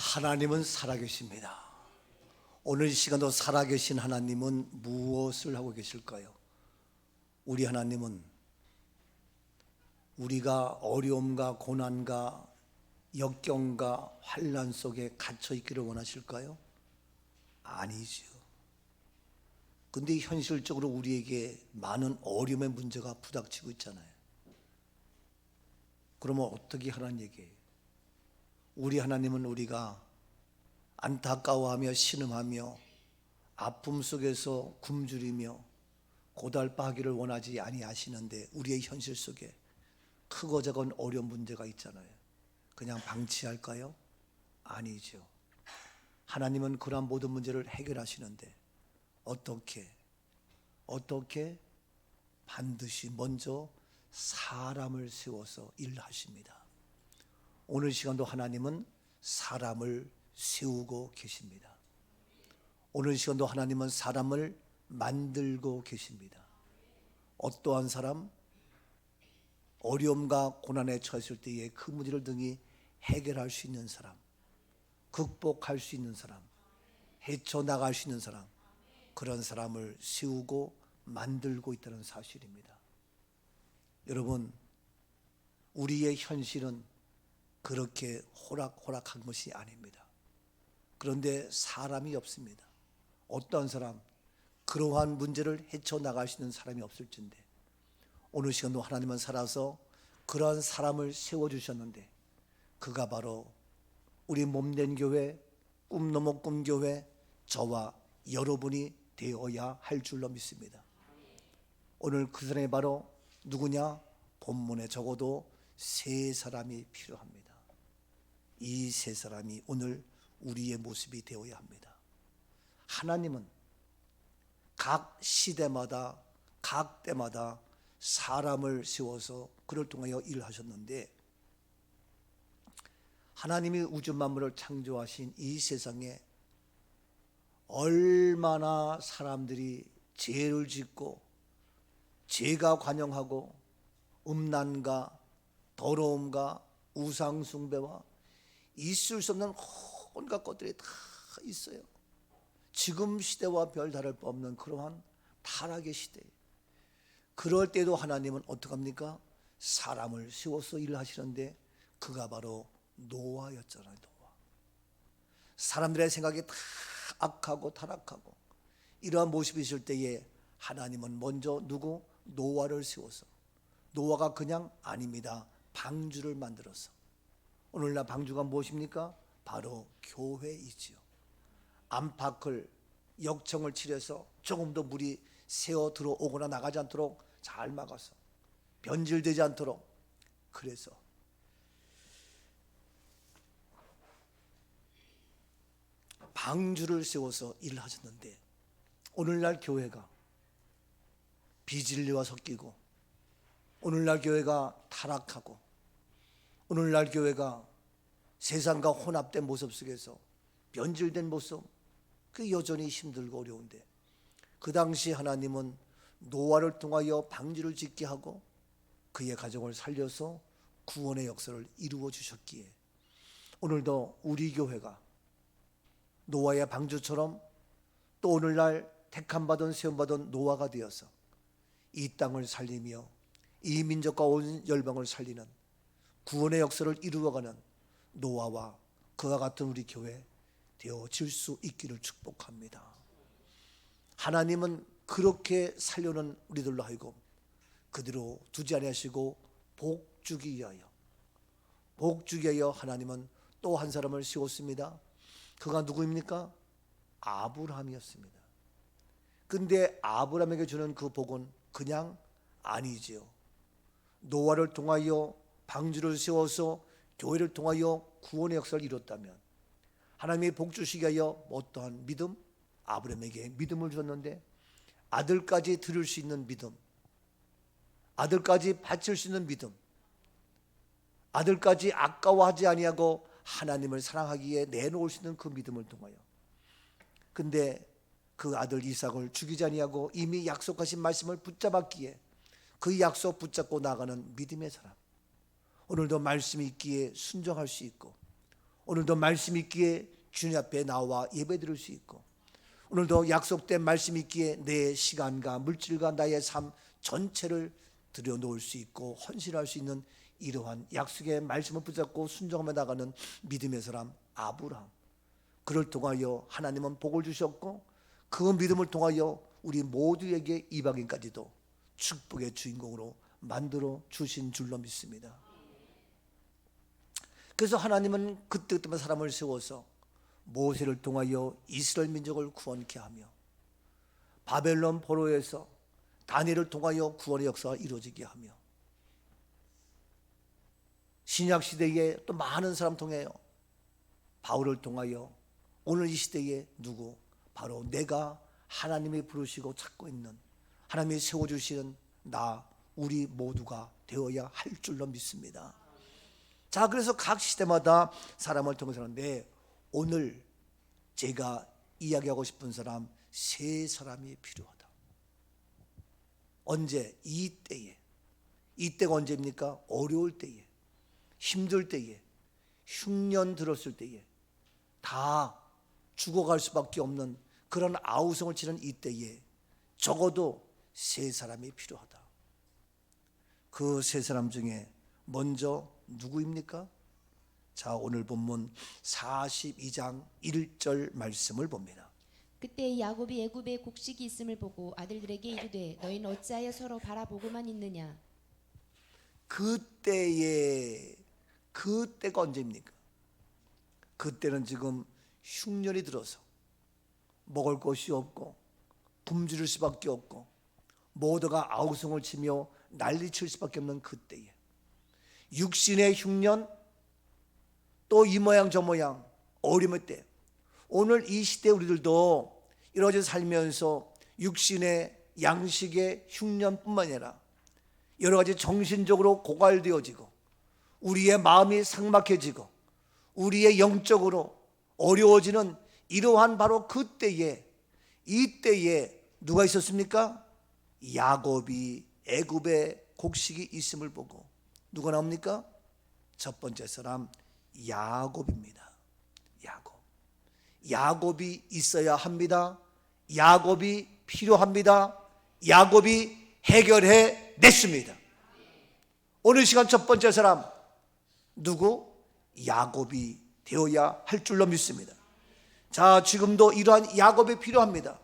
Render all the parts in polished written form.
하나님은 살아계십니다. 오늘 이 시간도 살아계신 하나님은 무엇을 하고 계실까요? 우리 하나님은 우리가 어려움과 고난과 역경과 환난 속에 갇혀 있기를 원하실까요? 아니죠. 근데 현실적으로 우리에게 많은 어려움의 문제가 부닥치고 있잖아요. 그러면 어떻게 하라는 얘기예요? 우리 하나님은 우리가 안타까워하며 신음하며 아픔 속에서 굶주리며 고달파하기를 원하지 아니하시는데, 우리의 현실 속에 크고 작은 어려운 문제가 있잖아요. 그냥 방치할까요? 아니죠. 하나님은 그러한 모든 문제를 해결하시는데 어떻게 반드시 먼저 사람을 세워서 일하십니다. 오늘 시간도 하나님은 사람을 세우고 계십니다. 오늘 시간도 하나님은 사람을 만들고 계십니다. 어떠한 사람? 어려움과 고난에 처했을 때에 그 문제를 등이 해결할 수 있는 사람, 극복할 수 있는 사람, 헤쳐나갈 수 있는 사람, 그런 사람을 세우고 만들고 있다는 사실입니다. 여러분, 우리의 현실은 그렇게 호락호락한 것이 아닙니다. 그런데 사람이 없습니다. 어떠한 사람, 그러한 문제를 헤쳐나갈 수 있는 사람이 없을진데, 오늘 시간도 하나님은 살아서 그러한 사람을 세워주셨는데, 그가 바로 우리 몸된 교회, 꿈 넘어 꿈 교회, 저와 여러분이 되어야 할 줄로 믿습니다. 오늘 그 사람이 바로 누구냐? 본문에 적어도 세 사람이 필요합니다. 이 세 사람이 오늘 우리의 모습이 되어야 합니다. 하나님은 각 시대마다 각 때마다 사람을 세워서 그를 통하여 일하셨는데, 하나님이 우주 만물을 창조하신 이 세상에 얼마나 사람들이 죄를 짓고 죄가 관영하고 음란과 더러움과 우상숭배와 있을 수 없는 온갖 것들이 다 있어요. 지금 시대와 별 다를 바 없는 그러한 타락의 시대에, 그럴 때도 하나님은 어떡합니까? 사람을 세워서 일을 하시는데, 그가 바로 노아였잖아요. 노아. 사람들의 생각이 다 악하고 타락하고 이러한 모습이 있을 때에 하나님은 먼저 누구? 노아를 세워서, 노아가 그냥 아닙니다. 방주를 만들어서. 오늘날 방주가 무엇입니까? 바로 교회이지요. 안팎을 역청을 칠해서 조금도 물이 새어 들어오거나 나가지 않도록 잘 막아서, 변질되지 않도록, 그래서 방주를 세워서 일을 하셨는데, 오늘날 교회가 비진리와 섞이고, 오늘날 교회가 타락하고, 오늘날 교회가 세상과 혼합된 모습 속에서 변질된 모습, 그 여전히 힘들고 어려운데, 그 당시 하나님은 노아를 통하여 방주를 짓게 하고 그의 가정을 살려서 구원의 역사를 이루어 주셨기에, 오늘도 우리 교회가 노아의 방주처럼 또 오늘날 택함받은 세움받은 노아가 되어서 이 땅을 살리며 이 민족과 온 열방을 살리는 구원의 역사를 이루어가는 노아와 그와 같은 우리 교회 되어질 수 있기를 축복합니다. 하나님은 그렇게 살려는 우리들로 하여금 그대로 두지 아니하시고 복주기 위하여 하나님은 또 한 사람을 세웠습니다. 그가 누구입니까? 아브라함이었습니다. 근데 아브라함에게 주는 그 복은 그냥 아니지요. 노아를 통하여 방주를 세워서 교회를 통하여 구원의 역사를 이뤘다면, 하나님의 복 주시기 위하여 어떠한 믿음? 아브라함에게 믿음을 줬는데, 아들까지 들을 수 있는 믿음, 아들까지 바칠 수 있는 믿음, 아들까지 아까워하지 아니하고 하나님을 사랑하기에 내놓을 수 있는 그 믿음을 통하여, 근데 그 아들 이삭을 죽이지 아니하고 이미 약속하신 말씀을 붙잡았기에 그 약속 붙잡고 나가는 믿음의 사람, 오늘도 말씀이 있기에 순종할 수 있고, 오늘도 말씀 있기에 주님 앞에 나와 예배드릴 수 있고, 오늘도 약속된 말씀 있기에 내 시간과 물질과 나의 삶 전체를 들여놓을 수 있고 헌신할 수 있는 이러한 약속의 말씀을 붙잡고 순종하며 나가는 믿음의 사람 아브라함, 그를 통하여 하나님은 복을 주셨고 그 믿음을 통하여 우리 모두에게 이방인까지도 축복의 주인공으로 만들어 주신 줄로 믿습니다. 그래서 하나님은 그때그때마다 사람을 세워서 모세를 통하여 이스라엘 민족을 구원케 하며 바벨론 포로에서 다니엘을 통하여 구원의 역사가 이루어지게 하며 신약 시대에 또 많은 사람 통하여 바울을 통하여 오늘 이 시대에 누구? 바로 내가 하나님이 부르시고 찾고 있는, 하나님이 세워주시는 나 우리 모두가 되어야 할 줄로 믿습니다. 자, 그래서 각 시대마다 사람을 통해서 하는데 오늘 제가 이야기하고 싶은 사람 세 사람이 필요하다. 언제? 이때에. 이때가 언제입니까? 어려울 때에, 힘들 때에, 흉년 들었을 때에, 다 죽어갈 수밖에 없는 그런 아우성을 치는 이때에 적어도 세 사람이 필요하다. 그 세 사람 중에 먼저 누구입니까? 자, 오늘 본문 42장 1절 말씀을 봅니다. 그때 야곱이 애굽에 곡식이 있음을 보고 아들들에게 이르되 너희는 어찌하여 서로 바라보고만 있느냐. 그때가 언제입니까? 그때는 지금 흉년이 들어서 먹을 것이 없고 굶주릴 수밖에 없고 모두가 아우성을 치며 난리칠 수밖에 없는 그때에 육신의 흉년, 또 이 모양 저 모양 어려움의 때, 오늘 이 시대 우리들도 이러지 살면서 육신의 양식의 흉년뿐만 아니라 여러 가지 정신적으로 고갈되어지고 우리의 마음이 삭막해지고 우리의 영적으로 어려워지는 이러한 바로 그때에, 이때에 누가 있었습니까? 야곱이 애굽에 곡식이 있음을 보고 누가 나옵니까? 첫 번째 사람 야곱입니다. 야곱이 있어야 합니다. 야곱이 필요합니다. 야곱이 해결해 냈습니다. 오늘 시간 첫 번째 사람 누구? 야곱이 되어야 할 줄로 믿습니다. 자, 지금도 이러한 야곱이 필요합니다.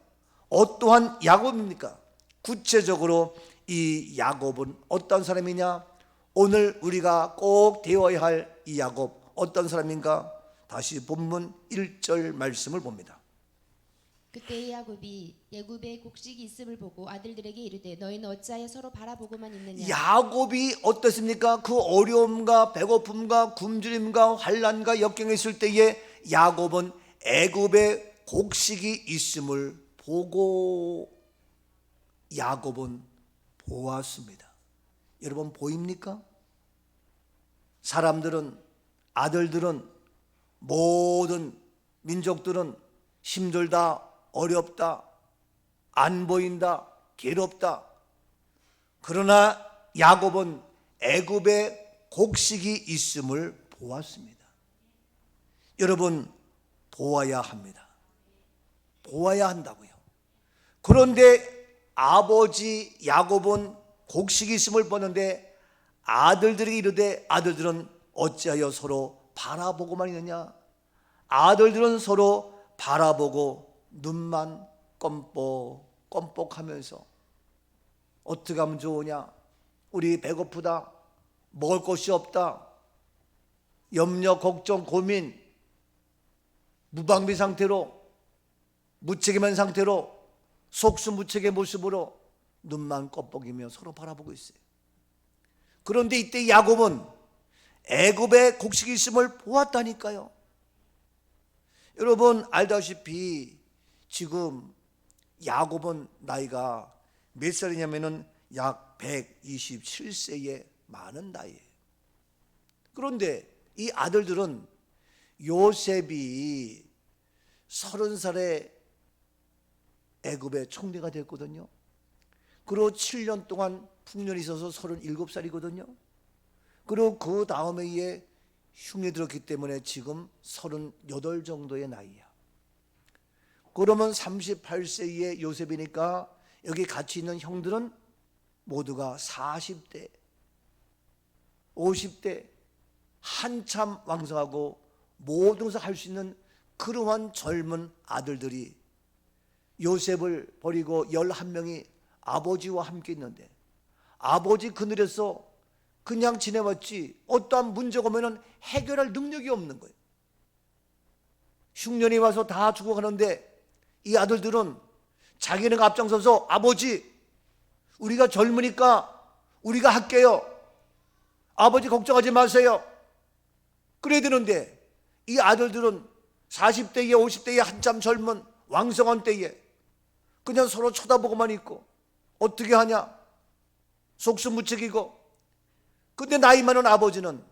어떠한 야곱입니까? 구체적으로 이 야곱은 어떤 사람이냐? 오늘 우리가 꼭 되어야 할 이 야곱 어떤 사람인가? 다시 본문 1절 말씀을 봅니다. 그때 야곱이 애굽에 곡식이 있음을 보고 아들들에게 이르되 너희는 어찌하여 서로 바라보고만 있느냐. 야곱이 어떻습니까? 그 어려움과 배고픔과 굶주림과 환난과 역경에 있을 때에 야곱은 애굽에 곡식이 있음을 보고 야곱은 보았습니다. 여러분 보입니까? 사람들은, 아들들은, 모든 민족들은 힘들다, 어렵다, 안 보인다, 괴롭다. 그러나 야곱은 애굽에 곡식이 있음을 보았습니다. 여러분 보아야 합니다. 보아야 한다고요. 그런데 아버지 야곱은 곡식이 있음을 보는데 아들들에게 이르되 아들들은 어찌하여 서로 바라보고만 있느냐. 아들들은 서로 바라보고 눈만 껌뻑껌뻑하면서 어떻게 하면 좋으냐, 우리 배고프다, 먹을 것이 없다, 염려, 걱정, 고민, 무방비 상태로, 무책임한 상태로, 속수무책의 모습으로 눈만 껌뻑이며 서로 바라보고 있어요. 그런데 이때 야곱은 애굽에 곡식이 있음을 보았다니까요. 여러분 알다시피 지금 야곱은 나이가 몇 살이냐면은 약 127세의 많은 나이예요. 그런데 이 아들들은 요셉이 30살에 애굽의 총리가 됐거든요. 그리고 7년 동안 풍년이 있어서 37살이거든요. 그리고 그 다음에 흉내 들었기 때문에 지금 38 정도의 나이야. 그러면 38세의 요셉이니까 여기 같이 있는 형들은 모두가 40대, 50대, 한참 왕성하고 모든 것을 할 수 있는 그러한 젊은 아들들이 요셉을 버리고 11명이 아버지와 함께 있는데, 아버지 그늘에서 그냥 지내왔지 어떠한 문제가 오면 해결할 능력이 없는 거예요. 흉년이 와서 다 죽어가는데 이 아들들은 자기는 앞장서서 아버지, 우리가 젊으니까 우리가 할게요. 아버지 걱정하지 마세요. 그래야 되는데 이 아들들은 40대에 50대에 한참 젊은 왕성한 때에 그냥 서로 쳐다보고만 있고 어떻게 하냐? 속수무책이고. 근데 나이 많은 아버지는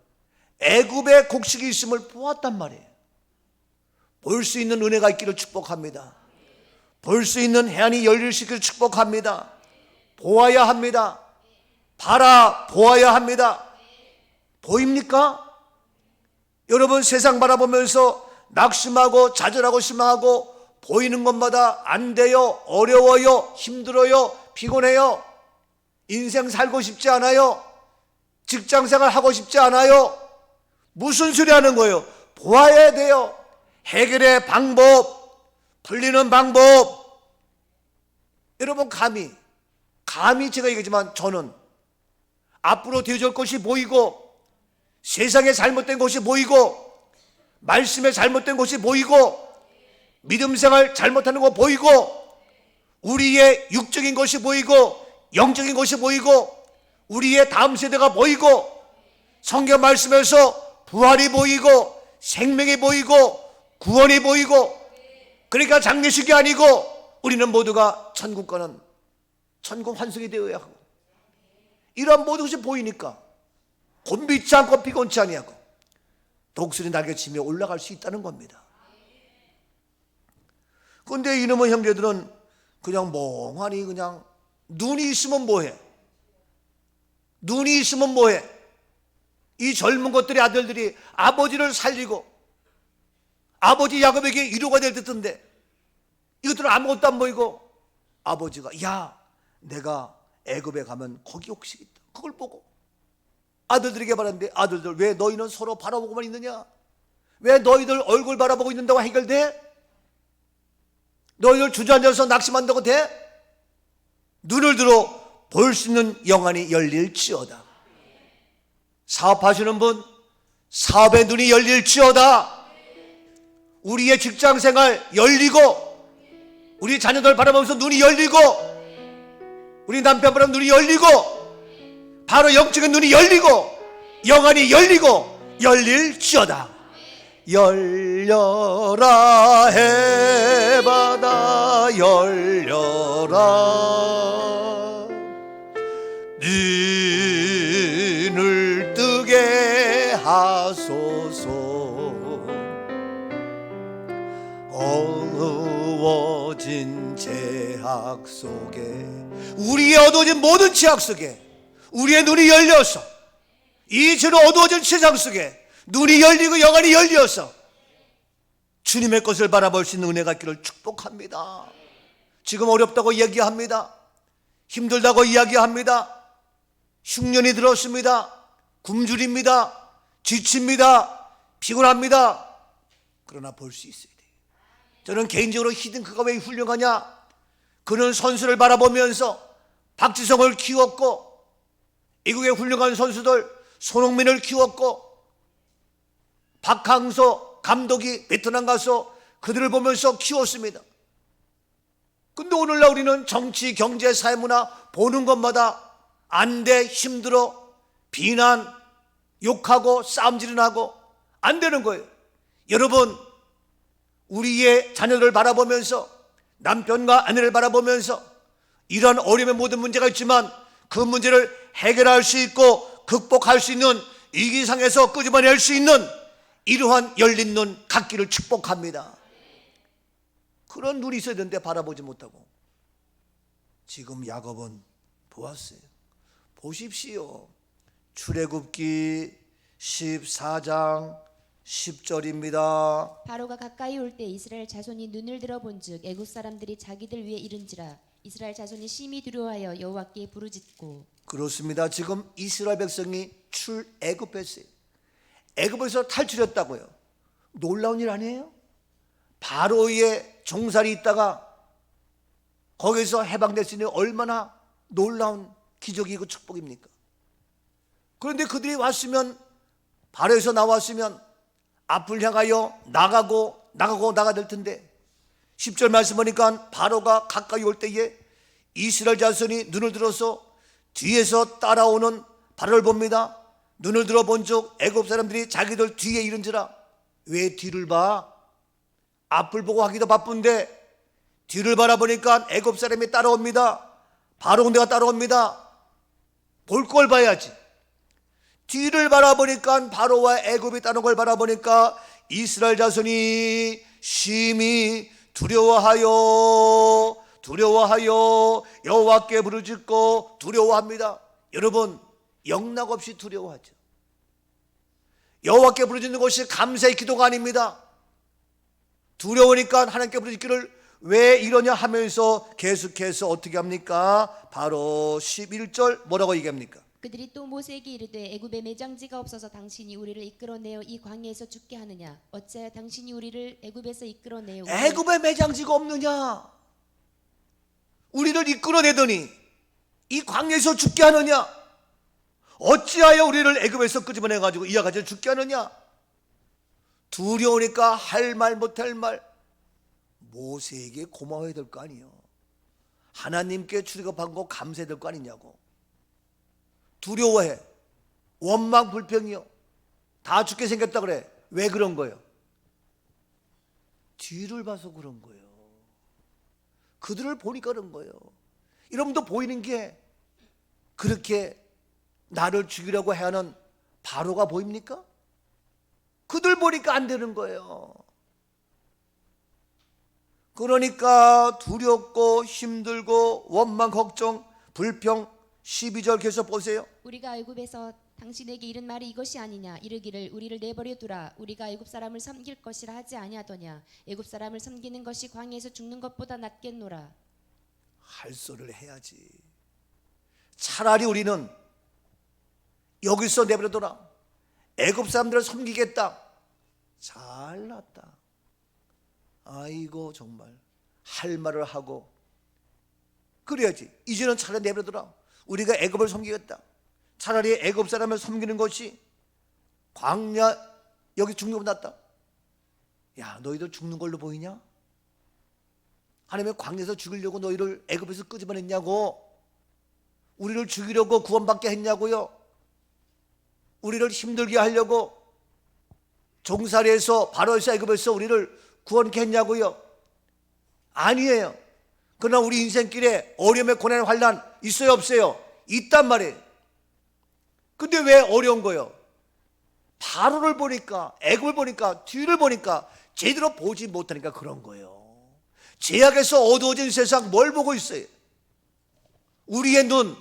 애굽에 곡식이 있음을 보았단 말이에요. 볼 수 있는 은혜가 있기를 축복합니다. 볼 수 있는 해안이 열릴 수 있기를 축복합니다. 보아야 합니다. 바라보아야 합니다. 보입니까? 여러분, 세상 바라보면서 낙심하고 좌절하고 실망하고 보이는 것마다 안 돼요, 어려워요, 힘들어요, 피곤해요, 인생 살고 싶지 않아요, 직장생활 하고 싶지 않아요. 무슨 소리 하는 거예요? 보아야 돼요. 해결의 방법, 풀리는 방법. 여러분, 감히 제가 얘기하지만 저는 앞으로 되어질 것이 보이고, 세상에 잘못된 것이 보이고, 말씀에 잘못된 것이 보이고, 믿음 생활 잘못하는 거 보이고, 우리의 육적인 것이 보이고, 영적인 것이 보이고, 우리의 다음 세대가 보이고, 성경 말씀에서 부활이 보이고, 생명이 보이고, 구원이 보이고. 그러니까 장례식이 아니고 우리는 모두가 천국 가는 천국 환승이 되어야 하고, 이러한 모든 것이 보이니까 곤비치 않고 피곤치 아니하고 독수리 날개치며 올라갈 수 있다는 겁니다. 그런데 이놈의 형제들은 그냥 멍하니 그냥 눈이 있으면 뭐해? 눈이 있으면 뭐해? 이 젊은 것들의 아들들이 아버지를 살리고 아버지 야곱에게 위로가 될 듯한데 이것들은 아무것도 안 보이고, 아버지가 야, 내가 애굽에 가면 거기 곡식 있다. 그걸 보고 아들들에게 말하는데, 아들들, 왜 너희는 서로 바라보고만 있느냐? 왜 너희들 얼굴 바라보고 있는다고 해결돼? 너희들 주저앉아서 낙심한다고 돼? 눈을 들어 볼 수 있는 영안이 열릴지어다. 사업하시는 분, 사업의 눈이 열릴지어다. 우리의 직장생활 열리고, 우리 자녀들 바라보면서 눈이 열리고, 우리 남편 바라보면 눈이 열리고, 바로 영적인 눈이 열리고, 영안이 열리고 열릴지어다. 열려라 해바다 열려라, 눈을 뜨게 하소서. 어두워진 제약 속에, 우리의 어두워진 모든 제약 속에 우리의 눈이 열려서, 이 죄로 어두워진 세상 속에 눈이 열리고 영안이 열려서 주님의 것을 바라볼 수 있는 은혜가 있기를 축복합니다. 지금 어렵다고 이야기합니다. 힘들다고 이야기합니다. 흉년이 들었습니다. 굶주립니다. 지칩니다. 피곤합니다. 그러나 볼 수 있어야 돼요. 저는 개인적으로 히딩크가 왜 훌륭하냐? 그는 선수를 바라보면서 박지성을 키웠고, 미국의 훌륭한 선수들 손흥민을 키웠고, 박항서 감독이 베트남 가서 그들을 보면서 키웠습니다. 근데 오늘날 우리는 정치, 경제, 사회문화 보는 것마다 안 돼, 힘들어, 비난, 욕하고 싸움질을 하고 안 되는 거예요. 여러분, 우리의 자녀들을 바라보면서, 남편과 아내를 바라보면서 이러한 어려움의 모든 문제가 있지만 그 문제를 해결할 수 있고 극복할 수 있는, 위기상에서 끄집어낼 수 있는 이러한 열린 눈 갖기를 축복합니다. 그런 눈이 있어야 되는데 바라보지 못하고, 지금 야곱은 보았어요. 보십시오. 출애굽기 14장 10절입니다. 바로가 가까이 올 때 이스라엘 자손이 눈을 들어본즉 애굽 사람들이 자기들 위에 이른지라. 이스라엘 자손이 심히 두려워하여 여호와께 부르짖고. 그렇습니다. 지금 이스라엘 백성이 출애굽했어요. 애굽에서 탈출했다고요. 놀라운 일 아니에요? 바로의 종살이 있다가 거기서 해방됐으니 얼마나 놀라운 기적이고 축복입니까? 그런데 그들이 왔으면, 바로에서 나왔으면 앞을 향하여 나가야 될 텐데 10절 말씀 보니까 바로가 가까이 올 때에 이스라엘 자손이 눈을 들어서 뒤에서 따라오는 바로를 봅니다. 눈을 들어본 즉 애굽 사람들이 자기들 뒤에 이른지라. 왜 뒤를 봐? 앞을 보고 하기도 바쁜데 뒤를 바라보니까 애굽 사람이 따라옵니다. 바로 군대가 따라옵니다. 볼 걸 봐야지. 뒤를 바라보니까 바로와 애굽이 따르는 걸 바라보니까 이스라엘 자손이 심히 두려워하여 여호와께 부르짖고 두려워합니다. 여러분, 영락없이 두려워하죠. 여호와께 부르짖는 것이 감사의 기도가 아닙니다. 두려우니까 하나님께 부르짖기를 왜 이러냐 하면서 계속해서 어떻게 합니까? 바로 11절 뭐라고 얘기합니까? 그들이 또 모세에게 이르되 애굽에 매장지가 없어서 당신이 우리를 이끌어내어 이 광야에서 죽게 하느냐? 어찌하여 당신이 우리를 애굽에서 이끌어내어 애굽에 매장지가 없느냐? 우리를 이끌어내더니 이 광야에서 죽게 하느냐? 어찌하여 우리를 애굽에서 끄집어내가지고 이 아가지를 죽게 하느냐? 두려우니까 할 말 못할 말. 모세에게 고마워야 될 거 아니에요. 하나님께 출애굽한 거 감사해야 될 거 아니냐고. 두려워해. 원망 불평이요. 다 죽게 생겼다 그래. 왜 그런 거예요? 뒤를 봐서 그런 거예요. 그들을 보니까 그런 거예요. 여러분도 보이는 게 그렇게 나를 죽이려고 해하는 바로가 보입니까? 그들 보니까 안 되는 거예요. 그러니까 두렵고 힘들고 원망 걱정 불평. 12절 계속 보세요. 우리가 애굽에서 당신에게 이른 말이 이것이 아니냐? 이르기를 우리를 내버려 두라. 우리가 애굽 사람을 섬길 것이라 하지 아니하더냐? 애굽 사람을 섬기는 것이 광야에서 죽는 것보다 낫겠노라. 할 소리를 해야지. 차라리 우리는 여기서 내버려둬라. 애굽 사람들을 섬기겠다. 잘났다. 아이고 정말 할 말을 하고 그래야지. 이제는 차라리 내버려둬라. 우리가 애굽을 섬기겠다. 차라리 애굽 사람을 섬기는 것이 광야 여기 죽는 것보다 낫다. 야, 너희들 죽는 걸로 보이냐? 하나님의 광야에서 죽이려고 너희를 애굽에서 끄집어냈냐고. 우리를 죽이려고 구원받게 했냐고요. 우리를 힘들게 하려고 종살이에서 바로에서 애굽에서 우리를 구원케 했냐고요. 아니에요. 그러나 우리 인생길에 어려움의 고난의 환난 있어요 없어요? 있단 말이에요. 근데 왜 어려운 거예요? 바로를 보니까 애굽을 보니까 뒤를 보니까 제대로 보지 못하니까 그런 거예요. 죄악에서 어두워진 세상 뭘 보고 있어요? 우리의 눈.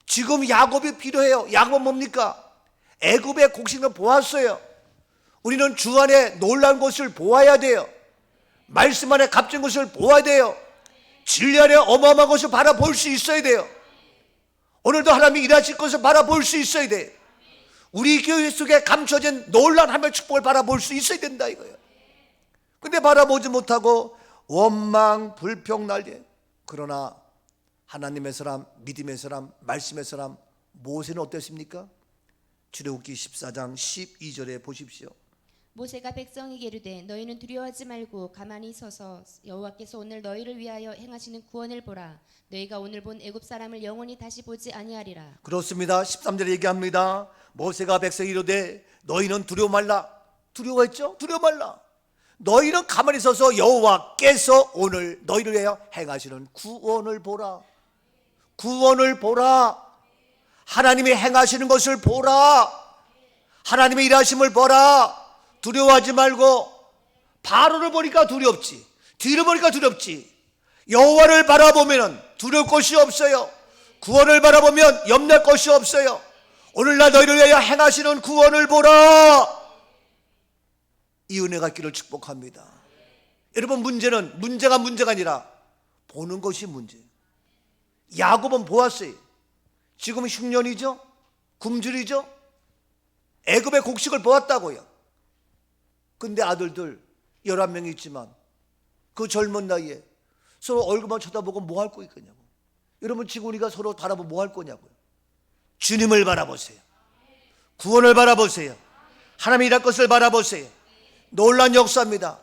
지금 야곱이 필요해요. 야곱은 뭡니까? 애굽의 곡식을 보았어요. 우리는 주 안에 놀라운 것을 보아야 돼요. 말씀 안에 값진 것을 보아야 돼요. 진리 안에 어마어마한 것을 바라볼 수 있어야 돼요. 오늘도 하나님이 일하실 것을 바라볼 수 있어야 돼요. 우리 교회 속에 감춰진 놀라운 하나님의 축복을 바라볼 수 있어야 된다 이거예요. 근데 바라보지 못하고 원망 불평 날개. 그러나 하나님의 사람, 믿음의 사람, 말씀의 사람 모세는 어땠습니까? 출애굽기 14장 12절에 보십시오. 모세가 백성에게 이르되 너희는 두려워하지 말고 가만히 서서 여호와께서 오늘 너희를 위하여 행하시는 구원을 보라. 너희가 오늘 본 애굽 사람을 영원히 다시 보지 아니하리라. 그렇습니다. 13절에 얘기합니다. 모세가 백성이 이르되 너희는 두려워 말라. 두려워했죠? 두려워 말라. 너희는 가만히 서서 여호와께서 오늘 너희를 위하여 행하시는 구원을 보라. 구원을 보라. 하나님이 행하시는 것을 보라. 하나님의 일하심을 보라. 두려워하지 말고. 바로를 보니까 두렵지. 뒤를 보니까 두렵지. 여호와를 바라보면 두려울 것이 없어요. 구원을 바라보면 염려할 것이 없어요. 오늘날 너희를 위하여 행하시는 구원을 보라. 이 은혜가 있기를 축복합니다. 여러분, 문제가 아니라 보는 것이 문제예요. 야곱은 보았어요. 지금 흉년이죠, 굶주리죠. 애굽의 곡식을 보았다고요. 근데 아들들 11명이 있지만 그 젊은 나이에 서로 얼굴만 쳐다보고 뭐 할 거 있겠냐고. 여러분, 지금 우리가 서로 바라보고 뭐 할 거냐고요. 주님을 바라보세요. 구원을 바라보세요. 하나님이 일할 것을 바라보세요. 놀란 역사입니다.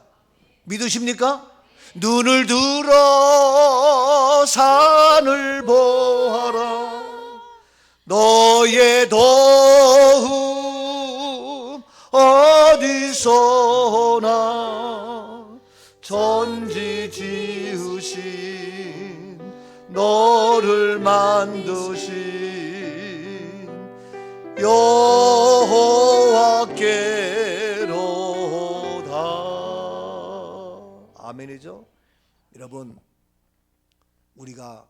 믿으십니까? 눈을 들어 산을 보아라. 너의 도움 어디서나 천지 지으신 너를 만드신 여호와께로다. 아멘이죠? 여러분, 우리가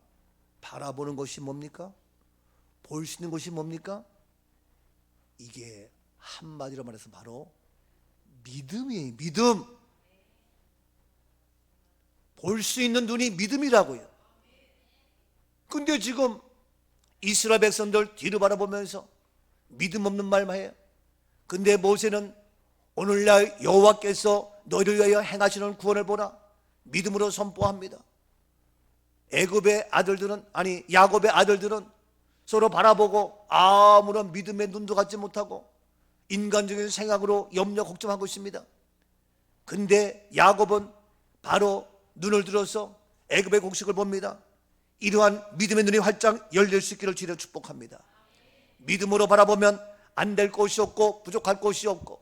바라보는 것이 뭡니까? 볼 수 있는 것이 뭡니까? 이게 한마디로 말해서 바로 믿음이에요. 믿음. 볼 수 있는 눈이 믿음이라고요. 근데 지금 이스라엘 백성들 뒤로 바라보면서 믿음 없는 말만 해요. 근데 모세는 오늘날 여호와께서 너희를 위하여 행하시는 구원을 보라, 믿음으로 선포합니다. 야곱의 아들들은 서로 바라보고 아무런 믿음의 눈도 갖지 못하고 인간적인 생각으로 염려 걱정하고 있습니다. 근데 야곱은 바로 눈을 들어서 애굽의 곡식을 봅니다. 이러한 믿음의 눈이 활짝 열릴 수 있기를 주여 축복합니다. 믿음으로 바라보면 안 될 것이 없고 부족할 것이 없고,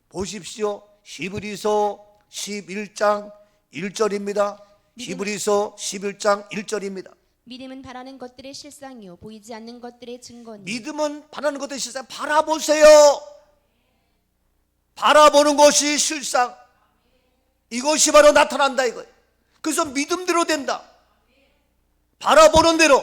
보십시오. 히브리서 11장 1절입니다. 히브리서 11장 1절입니다. 믿음은 바라는 것들의 실상이요 보이지 않는 것들의 증거니. 믿음은 바라는 것들의 실상. 바라보세요. 바라보는 것이 실상. 이것이 바로 나타난다 이거예요. 그래서 믿음대로 된다. 바라보는 대로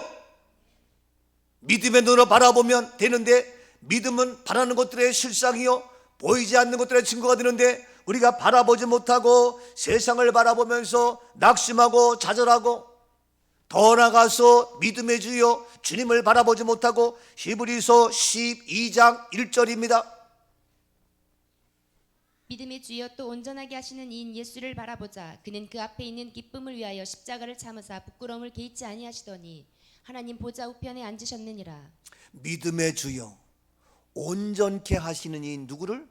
믿음의 눈으로 바라보면 되는데, 믿음은 바라는 것들의 실상이요 보이지 않는 것들의 증거가 되는데, 우리가 바라보지 못하고 세상을 바라보면서 낙심하고 좌절하고, 더 나아가서 믿음의 주여 주님을 바라보지 못하고, 히브리서 12장 1절입니다. 믿음의 주여 또 온전하게 하시는 이인 예수를 바라보자. 그는 그 앞에 있는 기쁨을 위하여 십자가를 참으사 부끄러움을 개의치 아니하시더니 하나님 보좌 우편에 앉으셨느니라. 믿음의 주여 온전케 하시는 이인 누구를?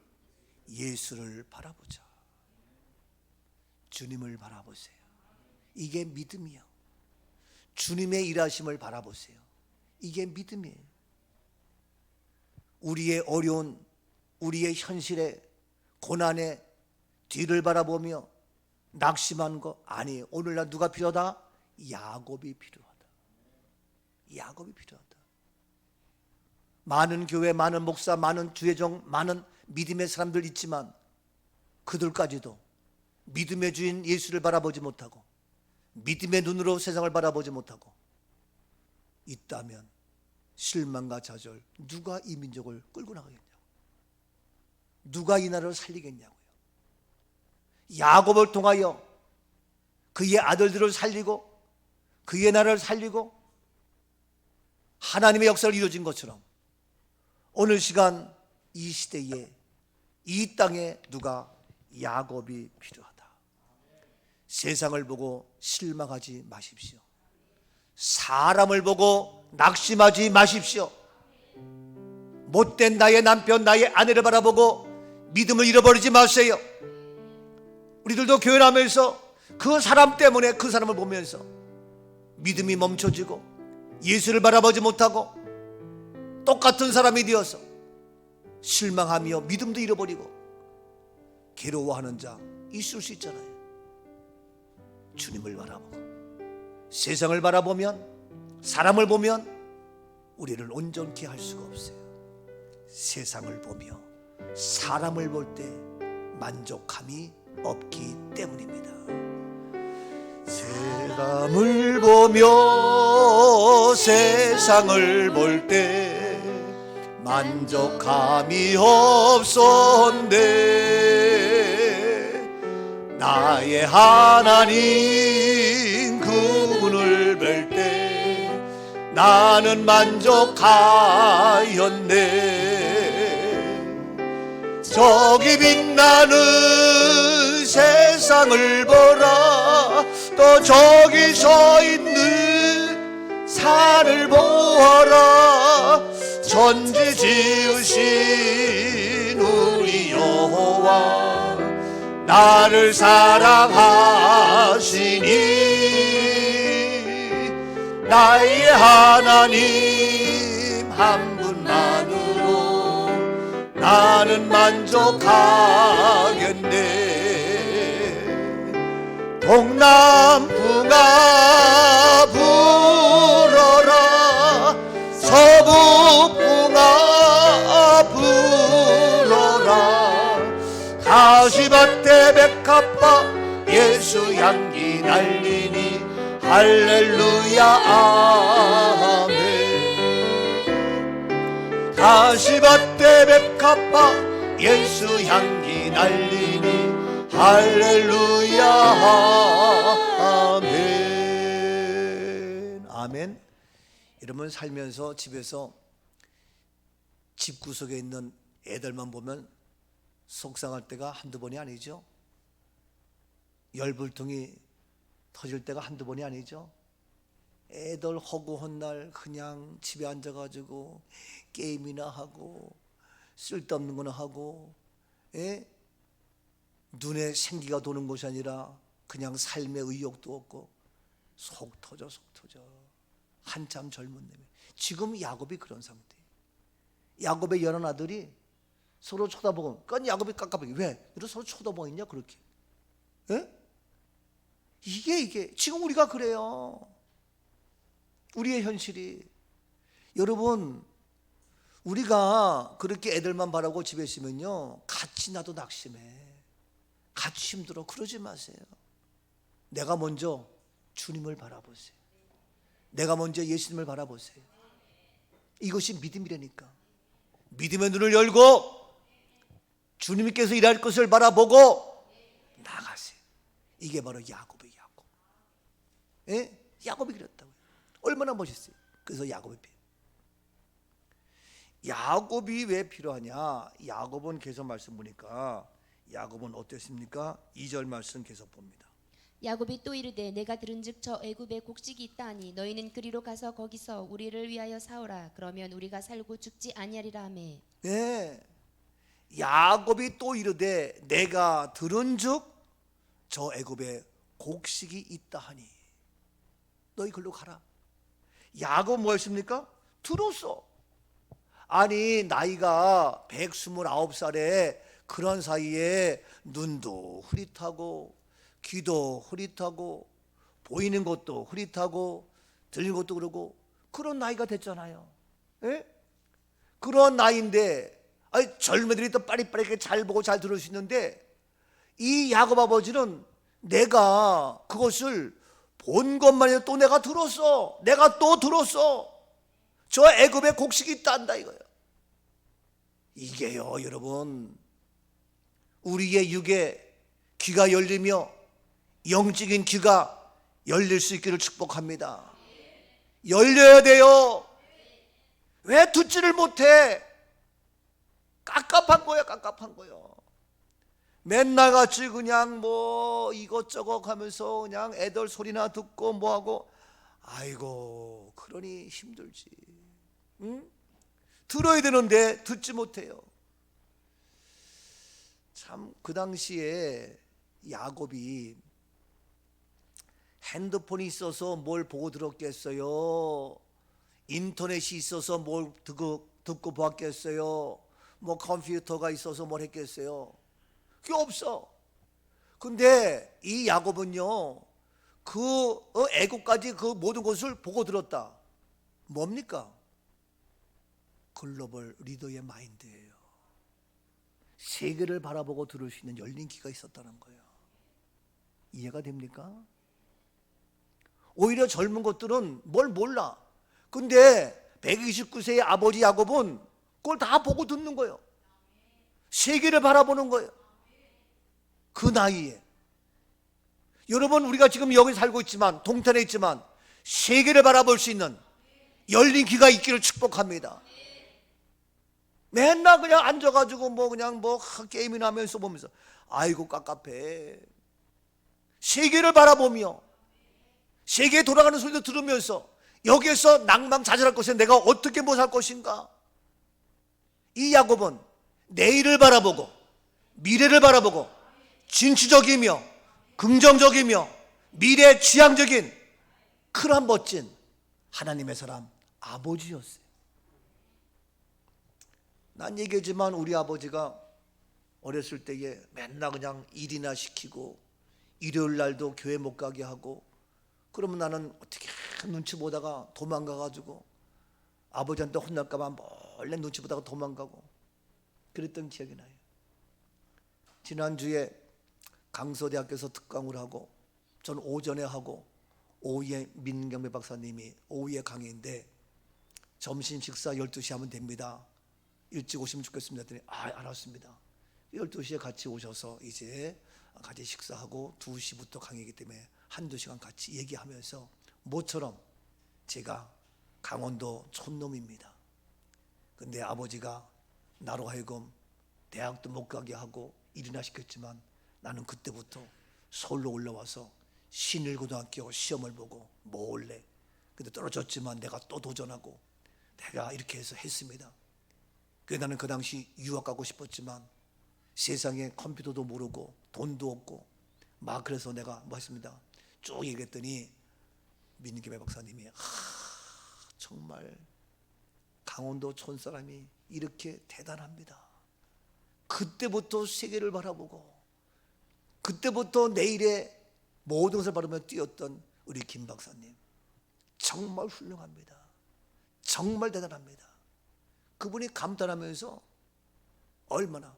예수를 바라보자. 주님을 바라보세요. 이게 믿음이요. 주님의 일하심을 바라보세요. 이게 믿음이에요. 우리의 어려운, 우리의 현실에, 고난에 뒤를 바라보며 낙심하는 거 아니에요. 오늘날 누가 필요하다? 야곱이 필요하다. 야곱이 필요하다. 많은 교회, 많은 목사, 많은 주의종, 많은 믿음의 사람들 있지만 그들까지도 믿음의 주인 예수를 바라보지 못하고 믿음의 눈으로 세상을 바라보지 못하고 있다면 실망과 좌절, 누가 이 민족을 끌고 나가겠냐고, 누가 이 나라를 살리겠냐고요. 야곱을 통하여 그의 아들들을 살리고 그의 나라를 살리고 하나님의 역사를 이루어진 것처럼 오늘 시간 이 시대에 이 땅에 누가 야곱이 필요하다. 세상을 보고 실망하지 마십시오. 사람을 보고 낙심하지 마십시오. 못된 나의 남편, 나의 아내를 바라보고 믿음을 잃어버리지 마세요. 우리들도 교회 나면서 그 사람 때문에 그 사람을 보면서 믿음이 멈춰지고 예수를 바라보지 못하고 똑같은 사람이 되어서 실망하며 믿음도 잃어버리고 괴로워하는 자 있을 수 있잖아요. 주님을 바라보고 세상을 바라보면, 사람을 보면 우리를 온전케 할 수가 없어요. 세상을 보며 사람을 볼 때 만족함이 없기 때문입니다. 사람을 보며 세상을 볼 때 만족함이 없었네. 나의 하나님 그분을 뵐 때 나는 만족하였네. 저기 빛나는 세상을 보라. 또 저기 서 있는 산을 보아라. 천지 지으신 우리 여호와 나를 사랑하시니 나의 하나님 한 분만으로 나는 만족하겠네. 동남풍아 불어라. 서북풍아 불어라. 가시밭에 백합화 예수 향기 날리니 할렐루야 아멘. 가시밭에 백합화 예수 향기 날리니 할렐루야 아멘. 아멘. 여러분 살면서 집에서 집구석에 있는 애들만 보면 속상할 때가 한두 번이 아니죠. 열불통이 터질 때가 한두 번이 아니죠. 애들 허구한 날 그냥 집에 앉아가지고 게임이나 하고 쓸데없는 거나 하고, 눈에 생기가 도는 것이 아니라 그냥 삶의 의욕도 없고 속 터져. 한참 젊은 놈이. 지금 야곱이 그런 상태. 야곱의 여러 아들이 서로 쳐다보고, 그러니까 야곱이 깝깝하게, 왜? 너를 서로 쳐다보고 있냐 그렇게? 이게 지금 우리가 그래요. 우리의 현실이. 여러분, 우리가 그렇게 애들만 바라고 집에 있으면요, 같이 나도 낙심해, 같이 힘들어. 그러지 마세요. 내가 먼저 주님을 바라보세요. 내가 먼저 예수님을 바라보세요. 이것이 믿음이라니까. 믿음의 눈을 열고 주님께서 일할 것을 바라보고 나가세요. 이게 바로 야곱이에요. 야곱이 그랬다고요. 얼마나 멋있어요. 그래서 야곱이 왜 필요하냐? 야곱은 계속 말씀 보니까 야곱은 어땠습니까? 2절 말씀 계속 봅니다. 야곱이 또 이르되 내가 들은즉 저 애굽에 곡식이 있다 하니 너희는 그리로 가서 거기서 우리를 위하여 사오라. 그러면 우리가 살고 죽지 아니하리라 하매. 네. 야곱이 또 이르되 내가 들은즉 저 애굽에 곡식이 있다 하니 너희 글로 가라. 야곱 뭐였습니까? 들었어. 아니 나이가 129살에 그런 사이에 눈도 흐릿하고 귀도 흐릿하고 보이는 것도 흐릿하고 들리는 것도 그러고 그런 나이가 됐잖아요. 그런 나이인데 젊은이들이 또 빠릿빠릿하게 잘 보고 잘 들을 수 있는데 이 야곱 아버지는 내가 그것을 본 것만 해도 또 내가 들었어. 저 애굽에 곡식이 있다 한다 이거예요. 이게요 여러분, 우리의 육에 귀가 열리며 영적인 귀가 열릴 수 있기를 축복합니다. 열려야 돼요. 왜 듣지를 못해? 깝깝한 거예요. 맨날 같이 그냥 뭐 이것저것 하면서 그냥 애들 소리나 듣고 뭐하고, 아이고 그러니 힘들지. 들어야 되는데 듣지 못해요. 참 그 당시에 야곱이 핸드폰이 있어서 뭘 보고 들었겠어요? 인터넷이 있어서 뭘 듣고 보았겠어요? 뭐 컴퓨터가 있어서 뭘 했겠어요? 그게 없어. 근데 이 야곱은요 그 애굽까지 그 모든 것을 보고 들었다. 뭡니까? 글로벌 리더의 마인드예요. 세계를 바라보고 들을 수 있는 열린 귀가 있었다는 거예요. 이해가 됩니까? 오히려 젊은 것들은 뭘 몰라. 근데 129세의 아버지 야곱은 그걸 다 보고 듣는 거예요. 세계를 바라보는 거예요. 그 나이에. 여러분, 우리가 지금 여기 살고 있지만, 동탄에 있지만 세계를 바라볼 수 있는 열린 귀가 있기를 축복합니다. 맨날 그냥 앉아가지고 그냥 게임이나 하면서 보면서 아이고 깝깝해. 세계를 바라보며 세계에 돌아가는 소리도 들으면서 여기에서 낭망자절할 것에 내가 어떻게 뭐 살 것인가. 이 야곱은 내일을 바라보고 미래를 바라보고 진취적이며 긍정적이며 미래지향적인 그런 멋진 하나님의 사람 아버지였어요. 난 얘기했지만 우리 아버지가 어렸을 때에 맨날 그냥 일이나 시키고 일요일 날도 교회 못 가게 하고, 그러면 나는 어떻게 눈치 보다가 도망가가지고 아버지한테 혼날까봐 몰래 눈치 보다가 도망가고 그랬던 기억이 나요. 지난주에 강서대학교에서 특강을 하고, 전 오전에 하고 오후에 민경배 박사님이 오후에 강의인데 점심 식사 12시 하면 됩니다. 일찍 오시면 좋겠습니다. 했더니 알았습니다. 12시에 같이 오셔서 이제 같이 식사하고 2시부터 강의이기 때문에 한두 시간 같이 얘기하면서 모처럼 제가 강원도 촌놈입니다. 근데 아버지가 나로 하여금 대학도 못 가게 하고 일이나 시켰지만 나는 그때부터 서울로 올라와서 신일고등학교 시험을 보고 몰래, 근데 떨어졌지만 내가 또 도전하고 내가 이렇게 해서 했습니다. 그래서 나는 그 당시 유학 가고 싶었지만 세상에 컴퓨터도 모르고 돈도 없고 막 그래서 내가 했습니다. 쭉 얘기했더니 민경배 박사님이 정말 강원도 촌 사람이 이렇게 대단합니다. 그때부터 세계를 바라보고 그때부터 내일의 모든 것을 바라보며 뛰었던 우리 김 박사님 정말 훌륭합니다. 정말 대단합니다. 그분이 감탄하면서 얼마나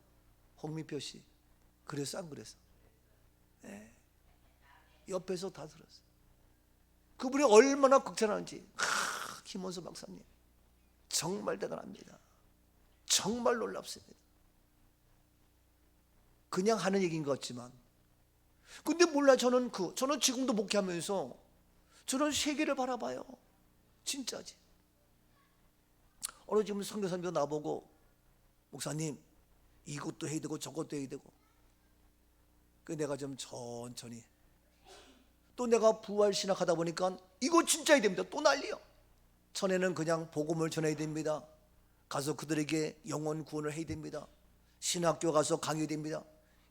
홍미표 씨 그랬어 안 그랬어? 네. 옆에서 다 들었어. 그분이 얼마나 극찬하는지. 김원수 박사님 정말 대단합니다. 정말 놀랍습니다. 그냥 하는 얘기인 것 같지만, 근데 몰라, 저는 지금도 목회하면서 저는 세계를 바라봐요. 진짜지. 어느 지금 선교사님도 나보고 목사님 이것도 해야 되고 저것도 해야 되고, 그 내가 좀 천천히, 또 내가 부활 신학하다 보니까 이거 진짜 해야 됩니다. 또 난리요. 전에는 그냥 복음을 전해야 됩니다. 가서 그들에게 영혼 구원을 해야 됩니다. 신학교 가서 강의해야 됩니다.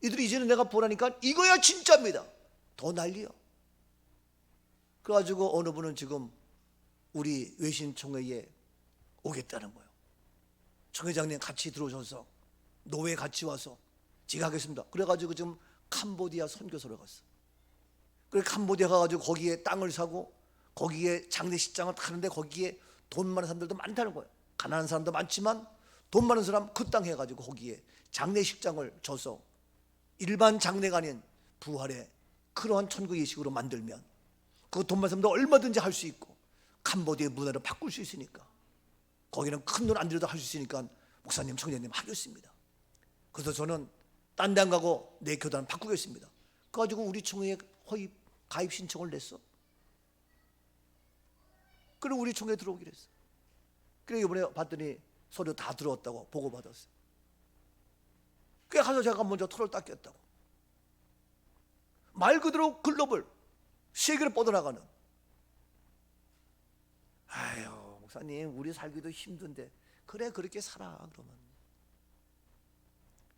이들이 이제는 내가 보라니까 이거야 진짜입니다. 더 난리요. 그래가지고 어느 분은 지금 우리 외신총회에 오겠다는 거예요. 총회장님 같이 들어오셔서 노회 같이 와서 제가 하겠습니다. 그래가지고 지금 캄보디아 선교소를 갔어. 그래 캄보디아 가가지고 거기에 땅을 사고 거기에 장례식장을 파는데 거기에 돈 많은 사람들도 많다는 거예요. 가난한 사람도 많지만 돈 많은 사람 그 땅 해가지고 거기에 장례식장을 줘서 일반 장례가 아닌 부활의 그러한 천국 예식으로 만들면 그 돈 많은 사람도 얼마든지 할 수 있고 캄보디아의 문화를 바꿀 수 있으니까, 거기는 큰 돈 안 들여도 할 수 있으니까 목사님, 청년님 하겠습니다. 그래서 저는 딴 데 안 가고 내 교단을 바꾸겠습니다. 그래가지고 우리 총회에 허위 가입 신청을 냈어. 그리고 우리 총회에 들어오기로 했어. 그래 이번에 봤더니 서류 다 들어왔다고 보고받았어요. 그래 가서 제가 먼저 털을 닦였다고. 말 그대로 글로벌 세계를 뻗어나가는. 아유 목사님 우리 살기도 힘든데. 그래 그렇게 살아. 그러면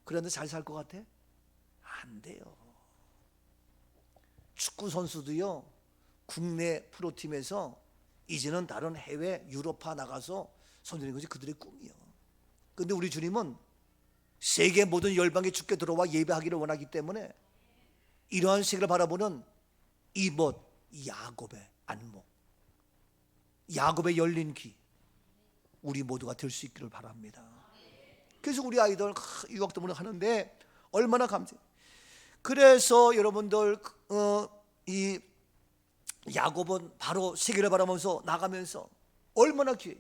그런데 잘 살 것 같아? 안 돼요. 축구 선수도요 국내 프로팀에서 이제는 다른 해외 유로파 나가서 선전하는 것이 그들의 꿈이요. 그런데 우리 주님은 세계 모든 열방에 주께 들어와 예배하기를 원하기 때문에 이러한 세계를 바라보는 이봇 야곱의 안목, 야곱의 열린 귀, 우리 모두가 될 수 있기를 바랍니다. 그래서 우리 아이들 유학 때문에 하는데 얼마나 감사해요. 그래서 여러분들 이 야곱은 바로 세계를 바라보면서 나가면서 얼마나 귀해요.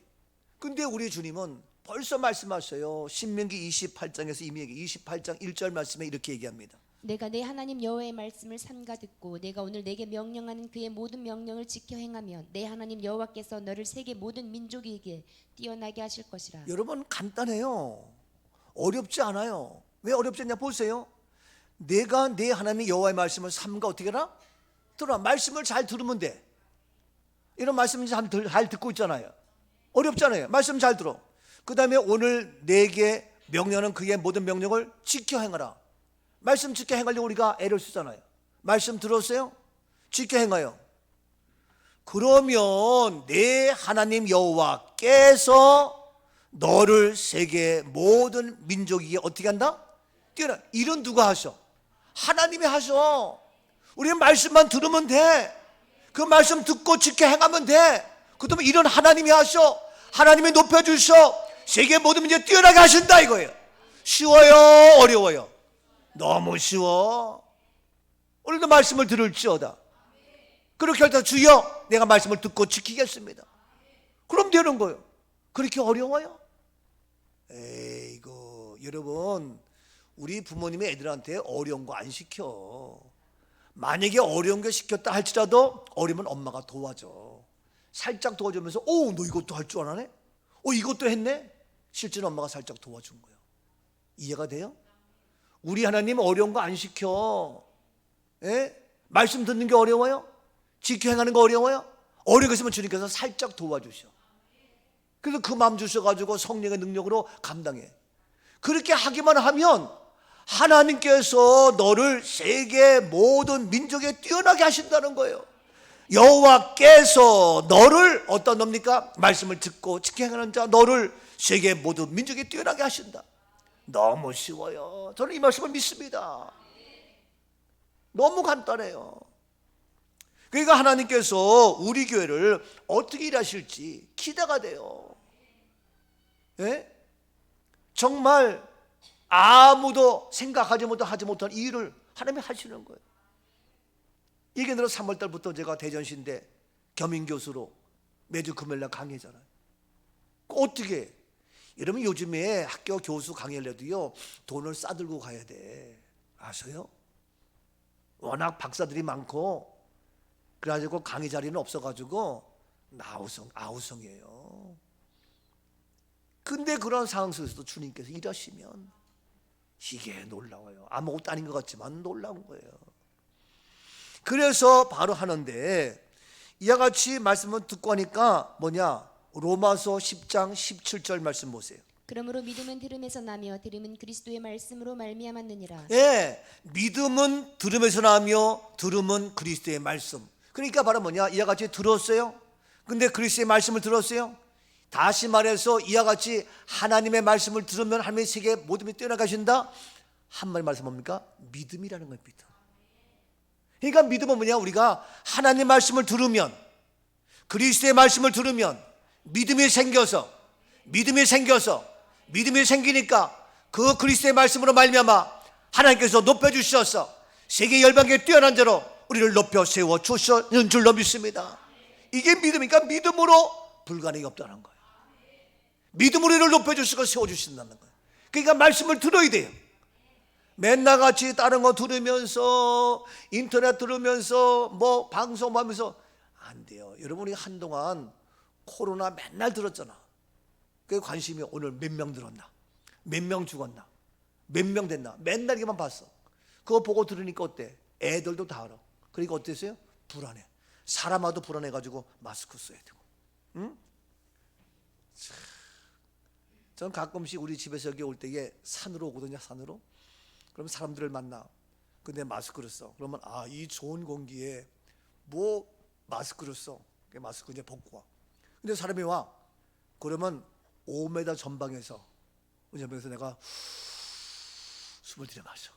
근데 우리 주님은 벌써 말씀하셔요. 신명기 28장에서 이미 28장 1절 말씀에 이렇게 얘기합니다. 내가 내 하나님 여호와의 말씀을 삼가 듣고 내가 오늘 내게 명령하는 그의 모든 명령을 지켜 행하면 내 하나님 여호와께서 너를 세계 모든 민족에게 뛰어나게 하실 것이라. 여러분 간단해요. 어렵지 않아요. 왜 어렵지 않냐 보세요. 내가 내 하나님 여호와의 말씀을 삼가 어떻게 하라? 들어. 말씀을 잘 들으면 돼. 이런 말씀 잘 듣고 있잖아요. 어렵잖아요. 말씀 잘 들어. 그 다음에 오늘 내게 명령하는 그의 모든 명령을 지켜 행하라. 말씀 지켜 행하려고 우리가 애를 쓰잖아요. 말씀 들었어요? 지켜 행하여. 그러면 내 하나님 여호와께서 너를 세계 모든 민족에게 어떻게 한다? 뛰어나. 일은 누가 하셔? 하나님이 하셔. 우리는 말씀만 들으면 돼. 그 말씀 듣고 지켜 행하면 돼. 그다음에 일은 하나님이 하셔. 하나님이 높여주셔. 세계 모든 민족에 뛰어나게 하신다 이거예요. 쉬워요? 어려워요? 너무 쉬워. 오늘도 말씀을 들을지어다. 그렇게 할 때 주여 내가 말씀을 듣고 지키겠습니다. 그럼 되는 거예요. 그렇게 어려워요? 이거 여러분 우리 부모님이 애들한테 어려운 거 안 시켜. 만약에 어려운 거 시켰다 할지라도 어려우면 엄마가 도와줘. 살짝 도와주면서 너 이것도 할 줄 알아네? 이것도 했네? 실제로 엄마가 살짝 도와준 거예요. 이해가 돼요? 우리 하나님 어려운 거 안 시켜. 말씀 듣는 게 어려워요? 지켜 행하는 거 어려워요? 어려운 거 있으면 주님께서 살짝 도와주셔. 그래서 그 마음 주셔가지고 성령의 능력으로 감당해. 그렇게 하기만 하면 하나님께서 너를 세계 모든 민족에 뛰어나게 하신다는 거예요. 여호와께서 너를 어떤 놈입니까? 말씀을 듣고 지켜 행하는 자 너를 세계 모든 민족에 뛰어나게 하신다. 너무 쉬워요. 저는 이 말씀을 믿습니다. 너무 간단해요. 그러니까 하나님께서 우리 교회를 어떻게 일하실지 기대가 돼요. 정말 아무도 생각하지 못한 이 일을 하나님이 하시는 거예요. 이게 들어 3월달부터 제가 대전시인데 겸임교수로 매주 금요일날 강의잖아요. 어떻게 여러분 요즘에 학교 교수 강의를 해도요 돈을 싸들고 가야 돼. 아세요? 워낙 박사들이 많고 그래가지고 강의 자리는 없어가지고 아우성이에요. 근데 그런 상황 속에서도 주님께서 일하시면 이게 놀라워요. 아무것도 아닌 것 같지만 놀라운 거예요. 그래서 바로 하는데 이와 같이 말씀을 듣고 하니까 로마서 10장 17절 말씀 보세요. 그러므로 믿음은 들음에서 나며 들음은 그리스도의 말씀으로 말미암았느니라. 믿음은 들음에서 나며 들음은 그리스도의 말씀. 그러니까 바로 이와 같이 들었어요. 근데 그리스도의 말씀을 들었어요. 다시 말해서 이와 같이 하나님의 말씀을 들으면 하나님의 세계 모든 게 뛰어나게 하신다. 한마디 말씀 뭡니까? 믿음이라는 거예요. 믿음. 그러니까 믿음은 우리가 하나님 말씀을 들으면 그리스도의 말씀을 들으면 믿음이 생기니까 그 그리스도의 말씀으로 말미암아 하나님께서 높여주셔서 세계 열방에 뛰어난 자로 우리를 높여 세워 주시는 줄로 믿습니다. 이게 믿음이니까 믿음으로 불가능이 없다는 거예요. 믿음으로 우리를 높여주시고 세워주신다는 거예요. 그러니까 말씀을 들어야 돼요. 맨날 같이 다른 거 들으면서 인터넷 들으면서 방송하면서 안 돼요. 여러분이 한동안 코로나 맨날 들었잖아. 그 관심이 오늘 몇 명 들었나, 몇 명 죽었나, 몇 명 됐나 맨날 이것만 봤어. 그거 보고 들으니까 어때? 애들도 다 알아. 그러니까 어땠어요? 불안해. 사람마도 불안해가지고 마스크 써야 되고. 응? 전 가끔씩 우리 집에서 여기 올 때에 산으로 오거든요. 산으로. 그러면 사람들을 만나. 근데 마스크를 써. 그러면 이 좋은 공기에 마스크를 써. 마스크 이제 벗고 와. 근데 사람이 와. 그러면 5m 전방에서 내가 숨을 들여 마셔.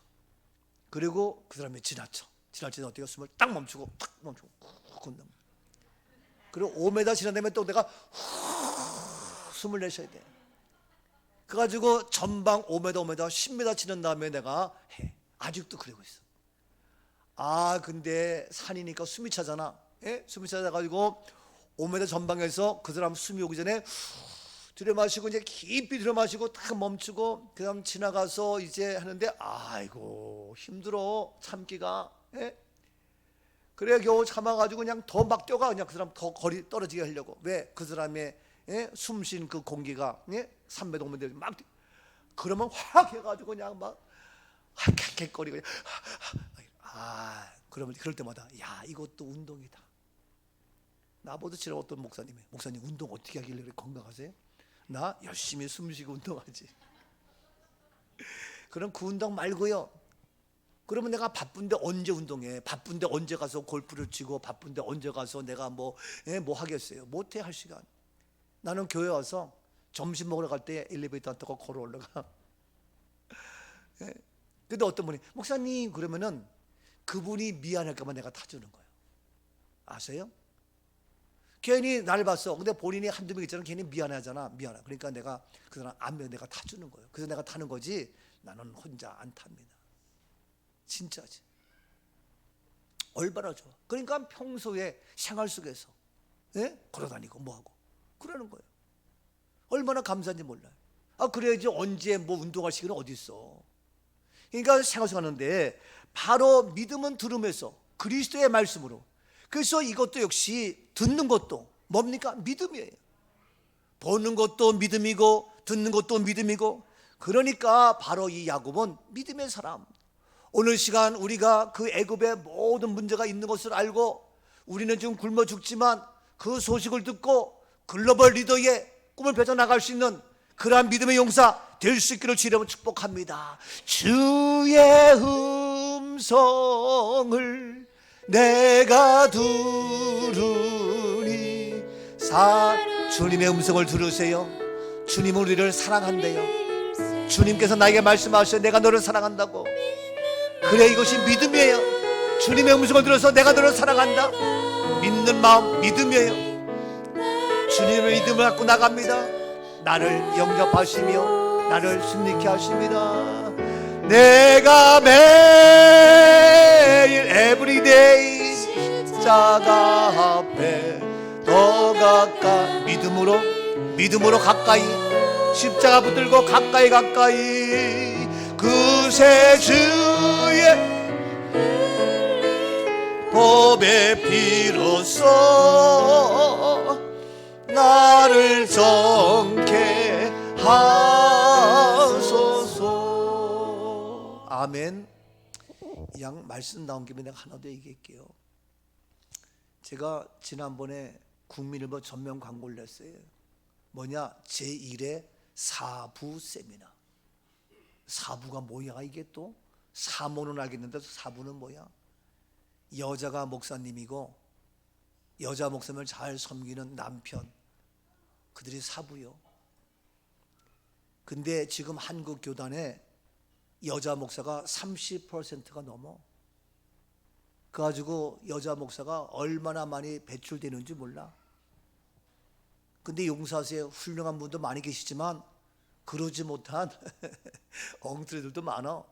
그리고 그 사람이 지나쳐. 지날 때는 어떻게 숨을 딱 멈추고 쿡 건너. 그리고 5m 지난 다음에 또 내가 숨을 내셔야 돼. 그래가지고 전방 5m, 10m 지난 다음에 내가 해. 아직도 그러고 있어. 근데 산이니까 숨이 차잖아. 숨이 차가지고 5m 전방에서 그 사람 숨이 오기 전에 들여마시고 이제 깊이 들여마시고 딱 멈추고 그다음 지나가서 이제 하는데 아이고 힘들어 참기가. 예? 그래 겨우 참아가지고 그냥 더 막 뛰어가. 그냥 그 사람 더 거리 떨어지게 하려고. 왜? 그 사람의 숨쉰 그 공기가 300동면 막 그러면 확 해가지고 그냥 막 헥헥거리고 그러면 그럴 때마다 야 이것도 운동이다. 나보다 지금 어떤 목사님 운동 어떻게 하길래 그렇게 건강하세요? 나 열심히 숨쉬고 운동하지. 그럼 그 운동 말고요. 그러면 내가 바쁜데 언제 운동해? 바쁜데 언제 가서 골프를 치고 바쁜데 언제 가서 내가 뭐 하겠어요? 못해 할 시간. 나는 교회 와서 점심 먹으러 갈 때 엘리베이터 안 타고 걸어 올라가. 근데 어떤 분이 목사님 그러면은 그분이 미안할까 봐 내가 타주는 거예요. 아세요? 괜히 날 봤어. 근데 본인이 한두 명 있잖아. 괜히 미안하잖아. 미안해. 그러니까 내가 그 사람 안면 내가 타주는 거예요. 그래서 내가 타는 거지 나는 혼자 안 탑니다. 진짜지. 얼마나 좋아. 그러니까 평소에 생활 속에서 걸어다니고 뭐하고 그러는 거예요. 얼마나 감사한지 몰라요. 그래야지 언제 뭐 운동할 시간은 어디 있어. 그러니까 생활 속에 하는데 바로 믿음은 들음에서 그리스도의 말씀으로. 그래서 이것도 역시 듣는 것도 뭡니까? 믿음이에요. 보는 것도 믿음이고 듣는 것도 믿음이고. 그러니까 바로 이 야곱은 믿음의 사람. 오늘 시간 우리가 그 애굽에 모든 문제가 있는 것을 알고 우리는 지금 굶어 죽지만 그 소식을 듣고 글로벌 리더의 꿈을 펼쳐나갈 수 있는 그러한 믿음의 용사 될 수 있기를 주님으로 축복합니다. 주의 음성을 내가 들으니 주님의 음성을 들으세요. 주님은 우리를 사랑한대요. 주님께서 나에게 말씀하셔요. 내가 너를 사랑한다고. 그래 이것이 믿음이에요. 주님의 음성을 들어서 내가 너를 사랑한다. 믿는 마음 믿음이에요. 주님의 믿음을 갖고 나갑니다. 나를 영접하시며 나를 승리케 하십니다. 내가 매일 에브리데이 십자가 앞에 더 가까이 믿음으로 가까이 십자가 붙들고 가까이 그새 주의 법의 피로써 나를 정케 하소서. 아멘. 양 말씀 나온 김에 내가 하나 더 얘기할게요. 제가 지난번에 국민일보 전면 광고를 냈어요. 뭐냐? 제1회 사부 세미나. 사부가 뭐야 이게 또? 사모는 알겠는데 사부는 뭐야? 여자가 목사님이고 여자 목사님을 잘 섬기는 남편, 그들이 사부요. 근데 지금 한국 교단에 여자 목사가 30%가 넘어. 그래가지고 여자 목사가 얼마나 많이 배출되는지 몰라. 근데 용사수에 훌륭한 분도 많이 계시지만 그러지 못한 엉터리들도 많아.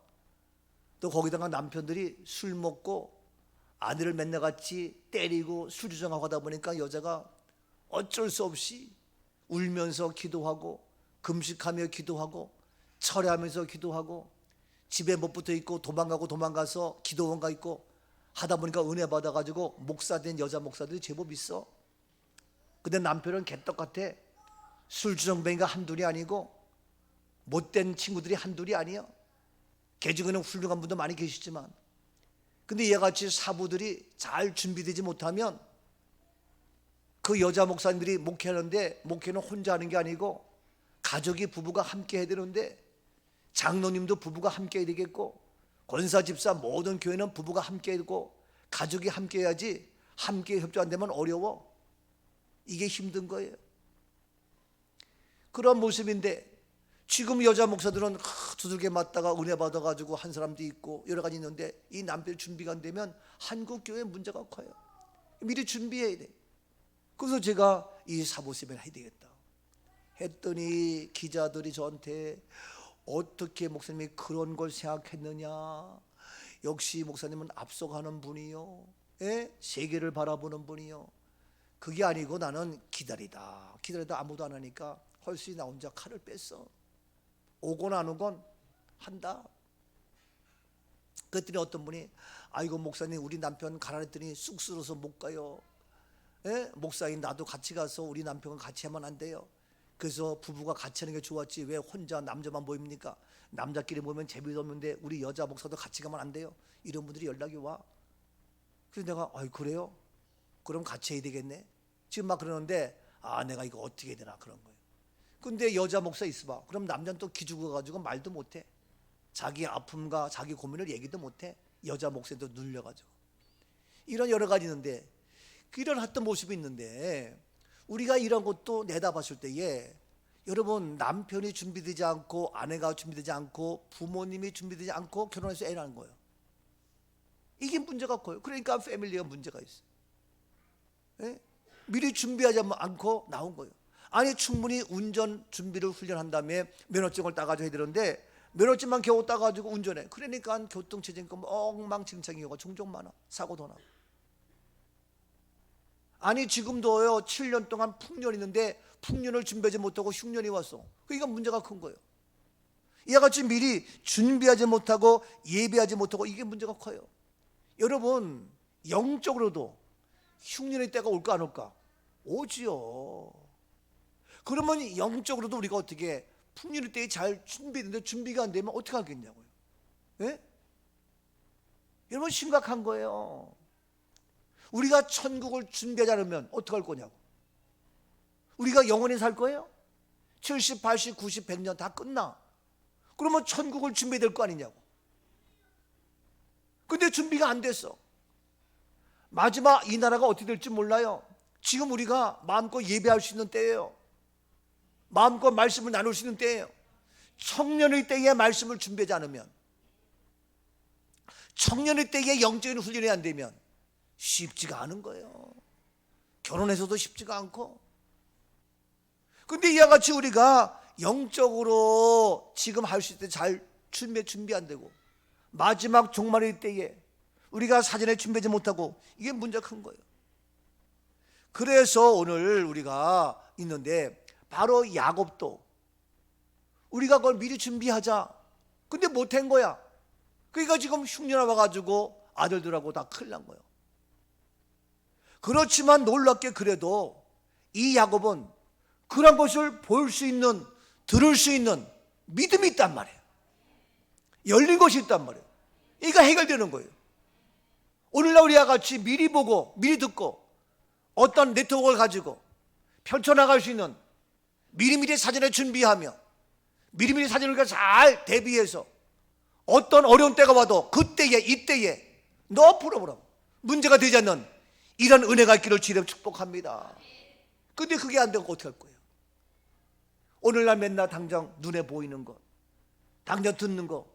또 거기다가 남편들이 술 먹고 아내를 맨날 같이 때리고 술주정하고 하다 보니까 여자가 어쩔 수 없이 울면서 기도하고 금식하며 기도하고 철회하면서 기도하고 집에 못 붙어 있고 도망가서 기도원 가 있고 하다 보니까 은혜 받아가지고 목사 된 여자 목사들이 제법 있어. 근데 남편은 개떡 같아. 술주정뱅이가 한둘이 아니고 못된 친구들이 한둘이 아니야. 개 중에는 훌륭한 분도 많이 계시지만, 근데 얘같이 사부들이 잘 준비되지 못하면 그 여자 목사님들이 목회하는데, 목회는 혼자 하는 게 아니고 가족이 부부가 함께 해야 되는데, 장로님도 부부가 함께 해야 되겠고, 권사 집사 모든 교회는 부부가 함께 되고 가족이 함께 해야지. 함께 협조 안 되면 어려워. 이게 힘든 거예요. 그런 모습인데 지금 여자 목사들은 두들겨 맞다가 은혜 받아가지고 한 사람도 있고 여러 가지 있는데, 이 남편 준비가 안 되면 한국 교회 문제가 커요. 미리 준비해야 돼. 그래서 제가 이 사부 세미나 해야 되겠다 했더니 기자들이 저한테 어떻게 목사님이 그런 걸 생각했느냐, 역시 목사님은 앞서가는 분이요, 세계를 바라보는 분이요. 그게 아니고 나는 기다리다 아무도 안 하니까 헐시 나 혼자 칼을 뺐어. 오건 안 오건 한다. 그랬더니 어떤 분이 아이고 목사님 우리 남편 가라했더니 쑥스러워서 못 가요. 예? 목사님 나도 같이 가서 우리 남편은 같이 하면 안 돼요. 그래서 부부가 같이 하는 게 좋았지 왜 혼자 남자만 모입니까? 남자끼리 모이면 재미도 없는데 우리 여자 목사도 같이 가면 안 돼요. 이런 분들이 연락이 와. 그래서 내가 아이 그래요? 그럼 같이 해야 되겠네. 지금 막 그러는데 아 내가 이거 어떻게 해야 되나 그런 거예요. 근데 여자 목사 있어봐. 그럼 남자는 또 기죽어가지고 말도 못해. 자기 아픔과 자기 고민을 얘기도 못해. 여자 목사도 눌려가지고. 이런 여러 가지 있는데 이런 어떤 모습이 있는데 우리가 이런 것도 내다봤을 때에 여러분 남편이 준비되지 않고 아내가 준비되지 않고 부모님이 준비되지 않고 결혼해서 애 낳은 거예요. 이게 문제가 커요. 그러니까 패밀리가 문제가 있어요. 예? 미리 준비하지 않고 나온 거예요. 아니 충분히 운전 준비를 훈련한 다음에 면허증을 따가지고 해야 되는데 면허증만 겨우 따가지고 운전해. 그러니까 교통체증과 엉망진창인 경우가 종종 많아. 사고도 나. 아니 지금도요 7년 동안 풍년 있는데 풍년을 준비하지 못하고 흉년이 왔어. 그러니까 문제가 큰 거예요. 이와 같이 미리 준비하지 못하고 예비하지 못하고 이게 문제가 커요. 여러분 영적으로도 흉년의 때가 올까 안 올까? 오지요. 그러면 영적으로도 우리가 어떻게 풍년의 때에 잘 준비했는데 준비가 안 되면 어떻게 하겠냐고요. 예? 여러분 심각한 거예요. 우리가 천국을 준비하지 않으면 어떻게 할 거냐고. 우리가 영원히 살 거예요? 70, 80, 90, 100년 다 끝나. 그러면 천국을 준비해야 될 거 아니냐고. 근데 준비가 안 됐어. 마지막 이 나라가 어떻게 될지 몰라요. 지금 우리가 마음껏 예배할 수 있는 때예요. 마음껏 말씀을 나눌 수 있는 때예요. 청년의 때에 말씀을 준비하지 않으면, 청년의 때에 영적인 훈련이 안 되면 쉽지가 않은 거예요. 결혼해서도 쉽지가 않고. 근데 이와 같이 우리가 영적으로 지금 할 수 있을 때 잘 준비 안 되고 마지막 종말의 때에 우리가 사전에 준비하지 못하고 이게 문제가 큰 거예요. 그래서 오늘 우리가 있는데 바로 야곱도 우리가 그걸 미리 준비하자. 근데 못한 거야. 그러니까 지금 흉년아 와가지고 아들들하고 다 큰일 난 거예요. 그렇지만 놀랍게 그래도 이 야곱은 그런 것을 볼 수 있는, 들을 수 있는 믿음이 있단 말이에요. 열린 것이 있단 말이에요. 이게 해결되는 거예요. 오늘날 우리와 같이 미리 보고 미리 듣고 어떤 네트워크를 가지고 펼쳐나갈 수 있는 미리미리 사전에 준비하며 미리미리 사전을 잘 대비해서 어떤 어려운 때가 와도 그때에 이때에 너 풀어보라고 문제가 되지 않는 이런 은혜가 있기를 주님 축복합니다. 근데 그게 안 되고 어떻게 할 거예요? 오늘날 맨날 당장 눈에 보이는 것, 당장 듣는 것,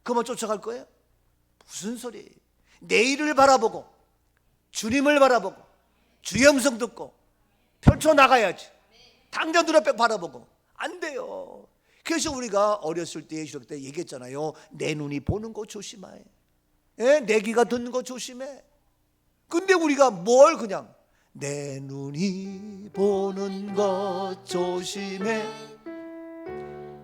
그만 쫓아갈 거예요? 무슨 소리? 내일을 바라보고 주님을 바라보고 주의 음성 듣고 펼쳐나가야지. 당장 눈앞에 바라보고 안 돼요. 그래서 우리가 어렸을 때 유학 때 얘기했잖아요. 내 눈이 보는 거 조심해. 예? 내 귀가 듣는 거 조심해. 근데 우리가 뭘 그냥 내 눈이 보는 것 조심해,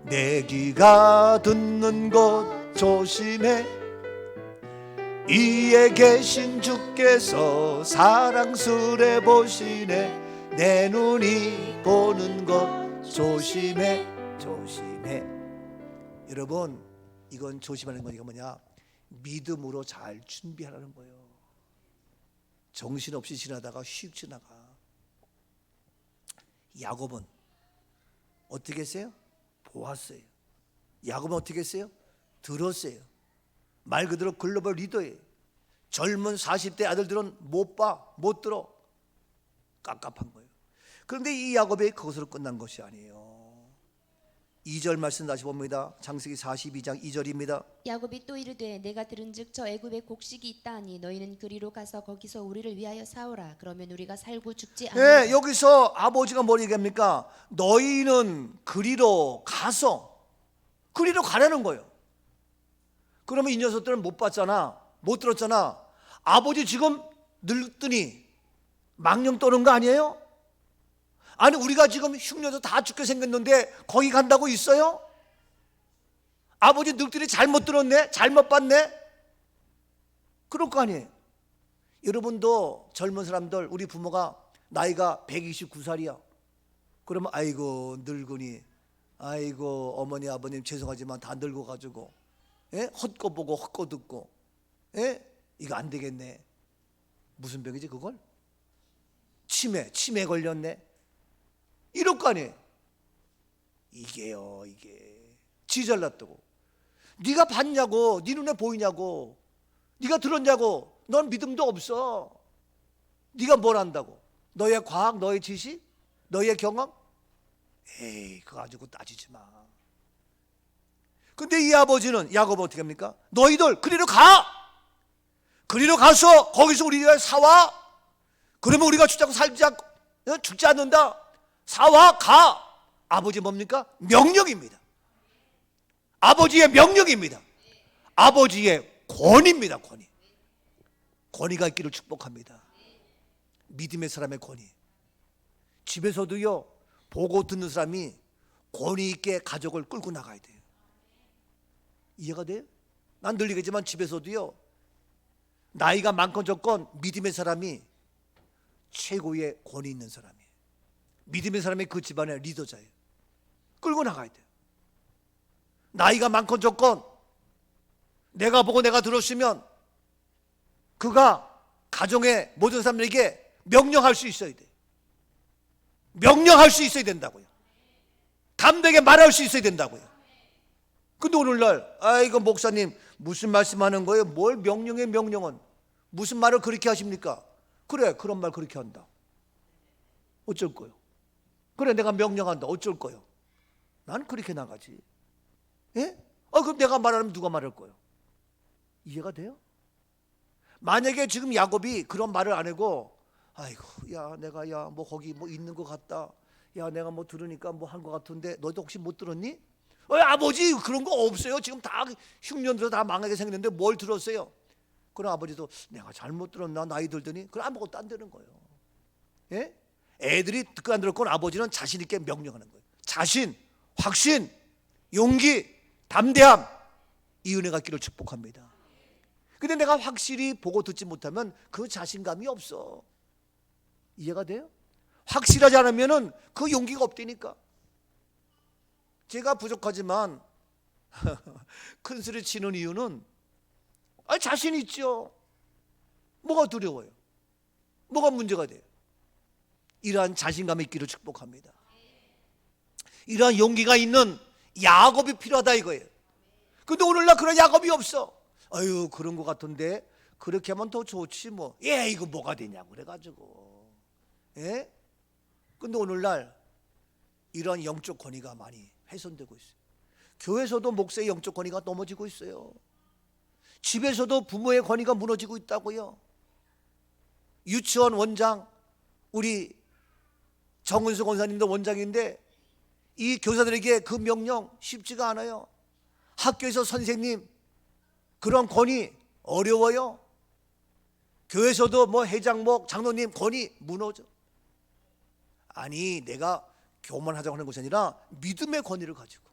내 귀가 듣는 것 조심해, 이에 계신 주께서 사랑스레 보시네, 내 눈이 보는 것 조심해, 조심해. 여러분 이건 조심하는 거니까 뭐냐? 믿음으로 잘 준비하라는 거예요. 정신없이 지나다가 휙 지나가. 야곱은 어떻게 했어요? 보았어요. 야곱은 어떻게 했어요? 들었어요. 말 그대로 글로벌 리더예요. 젊은 40대 아들들은 못 봐, 못 들어. 깝깝한 거예요. 그런데 이 야곱이 그것으로 끝난 것이 아니에요. 2절 말씀 다시 봅니다. 창세기 42장 2절입니다. 야곱이 또 이르되 내가 들은즉 저 애굽에 곡식이 있다 하니 너희는 그리로 가서 거기서 우리를 위하여 싸우라. 그러면 우리가 살고 죽지 않으리라. 네, 여기서 아버지가 뭘 얘기합니까? 너희는 그리로 가서, 그리로 가라는 거예요. 그러면 이 녀석들은 못 봤잖아, 못 들었잖아. 아버지 지금 늙더니 망령 떠는 거 아니에요? 아니 우리가 지금 흉년도 다 죽게 생겼는데 거기 간다고 있어요? 아버지 늙더니 잘못 들었네? 잘못 봤네? 그럴 거 아니에요. 여러분도 젊은 사람들, 우리 부모가 나이가 129살이야. 그러면 아이고 늙으니, 아이고 어머니 아버님 죄송하지만 다 늙어가지고, 예? 헛거 보고 헛거 듣고, 예? 이거 안 되겠네. 무슨 병이지 그걸? 치매 걸렸네. 이럴 거 아니에요. 이게요, 이게 지 잘났다고. 네가 봤냐고, 네 눈에 보이냐고, 네가 들었냐고. 넌 믿음도 없어. 네가 뭘 안다고? 너의 과학, 너의 지식, 너의 경험? 에이, 그거 가지고 따지지 마. 근데 이 아버지는, 야고보 어떻게 합니까? 너희들 그리로 가. 그리로 가서 거기서 우리가 사와. 그러면 우리가 죽지 않는다. 사와 가. 아버지 뭡니까? 명령입니다. 아버지의 명령입니다. 아버지의 권위입니다. 권위가 있기를 축복합니다. 믿음의 사람의 권위. 집에서도요, 보고 듣는 사람이 권위 있게 가족을 끌고 나가야 돼요. 이해가 돼요? 난 늘 얘기하지만 집에서도요, 나이가 많건 적건 믿음의 사람이 최고의 권위 있는 사람이에요. 믿음의 사람이 그 집안의 리더자예요. 끌고 나가야 돼요. 나이가 많건 적건 내가 보고 내가 들었으면 그가 가정의 모든 사람들에게 명령할 수 있어야 돼요. 명령할 수 있어야 된다고요. 담대하게 말할 수 있어야 된다고요. 근데 오늘날 아이고 목사님 무슨 말씀하는 거예요? 뭘 명령의 명령은 무슨 말을 그렇게 하십니까? 그래 그런 말 그렇게 한다. 어쩔 거요? 그래 내가 명령한다. 어쩔 거요? 난 그렇게 나가지. 예? 그럼 내가 말하면 누가 말할 거요? 이해가 돼요? 만약에 지금 야곱이 그런 말을 안 하고 아이고 야 내가 야 뭐 거기 뭐 있는 것 같다. 야 내가 뭐 들으니까 뭐 한 것 같은데 너도 혹시 못 들었니? 아버지 그런 거 없어요. 지금 다 흉년들어 다 망하게 생겼는데 뭘 들었어요? 그럼 아버지도 내가 잘못 들었나 나이 들더니 그럼 아무것도 안 되는 거예요. 예? 애들이 듣고 안 들었건 아버지는 자신 있게 명령하는 거예요. 자신, 확신, 용기, 담대함, 이 은혜가 있기를 축복합니다. 근데 내가 확실히 보고 듣지 못하면 그 자신감이 없어. 이해가 돼요? 확실하지 않으면 그 용기가 없다니까. 제가 부족하지만 큰 소리 치는 이유는 자신 있죠. 뭐가 두려워요? 뭐가 문제가 돼요? 이러한 자신감이 있기를 축복합니다. 이러한 용기가 있는 야곱이 필요하다 이거예요. 근데 오늘날 그런 야곱이 없어. 아유 그런 것 같은데 그렇게 하면 더 좋지 뭐. 이거 뭐가 되냐고 그래가지고. 예? 근데 오늘날 이런 영적 권위가 많이 훼손되고 있어요. 교회에서도 목사의 영적 권위가 넘어지고 있어요. 집에서도 부모의 권위가 무너지고 있다고요. 유치원 원장 우리 정은수 권사님도 원장인데 이 교사들에게 그 명령 쉽지가 않아요. 학교에서 선생님 그런 권위 어려워요. 교회에서도 뭐 회장목 장로님 권위 무너져. 아니 내가 교만하자고 하는 것이 아니라 믿음의 권위를 가지고.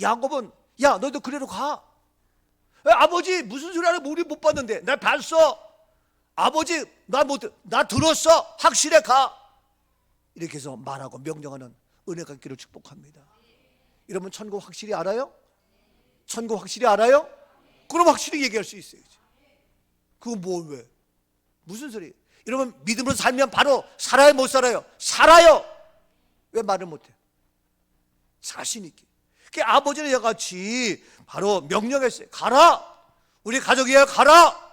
야곱은 야 너도 그래로 가. 아버지 무슨 소리 하는 우리 못 봤는데 나 봤어. 아버지 나 들었어. 확실해 가. 이렇게 해서 말하고 명령하는 은혜가 있기를 축복합니다. 여러분 천국 확실히 알아요? 천국 확실히 알아요? 그럼 확실히 얘기할 수 있어야지. 그건 뭐 왜? 무슨 소리? 여러분 믿음으로 살면 바로 살아요 못 살아요? 살아요. 왜 말을 못해? 자신 있게. 그 아버지는 이같이 바로 명령했어요. 가라. 우리 가족이야 가라.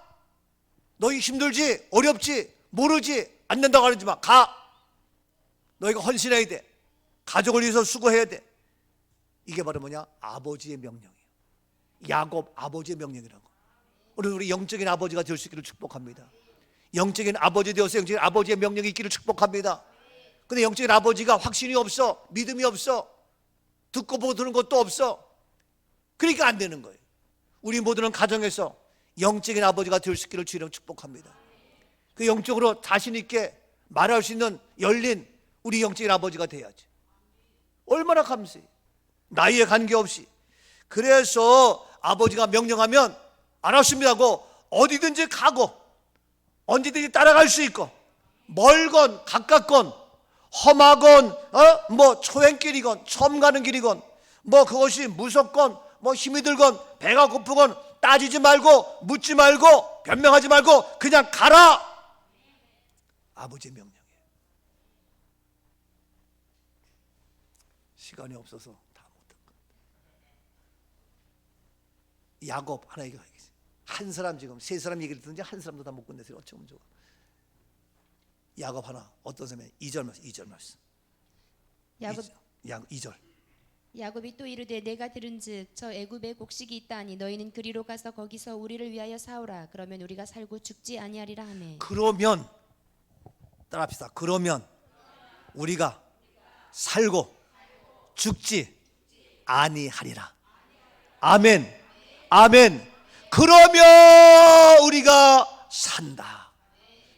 너희 힘들지 어렵지 모르지 안 된다고 하지 마. 가. 너희가 헌신해야 돼. 가족을 위해서 수고해야 돼. 이게 바로 뭐냐? 아버지의 명령이에요. 야곱 아버지의 명령이라고. 우리 영적인 아버지가 될 수 있기를 축복합니다. 영적인 아버지 되어서 영적인 아버지의 명령이 있기를 축복합니다. 근데 영적인 아버지가 확신이 없어. 믿음이 없어. 듣고 보고 들은 것도 없어. 그러니까 안 되는 거예요. 우리 모두는 가정에서 영적인 아버지가 될 수 있기를 주님 축복합니다. 그 영적으로 자신 있게 말할 수 있는 열린 우리 영적인 아버지가 돼야지. 얼마나 감사해. 나이에 관계없이. 그래서 아버지가 명령하면 알았습니다 하고 어디든지 가고 언제든지 따라갈 수 있고, 멀건 가깝건 험하건 뭐 초행길이건 처음 가는 길이건 뭐 그것이 무섭건 뭐 힘이 들건 배가 고프건 따지지 말고 묻지 말고 변명하지 말고 그냥 가라. 아버지의 명령이에요. 시간이 없어서 다 못한 것. 야곱 하나 얘기하겠어요. 한 사람 지금 세 사람 얘기를 듣는지 한 사람도 다 못 끝냈어요. 어쩌면 좋아. 야곱 하나 어떤 사람이 2절 말씀. 야곱 2절. 야곱이 또 이르되 내가 들은즉 저 애굽에 곡식이 있다하니 너희는 그리로 가서 거기서 우리를 위하여 사오라. 그러면 우리가 살고 죽지 아니하리라 하네. 그러면 따라합시다. 그러면 우리가 살고 죽지 아니하리라. 아멘. 아멘. 그러면 우리가 산다.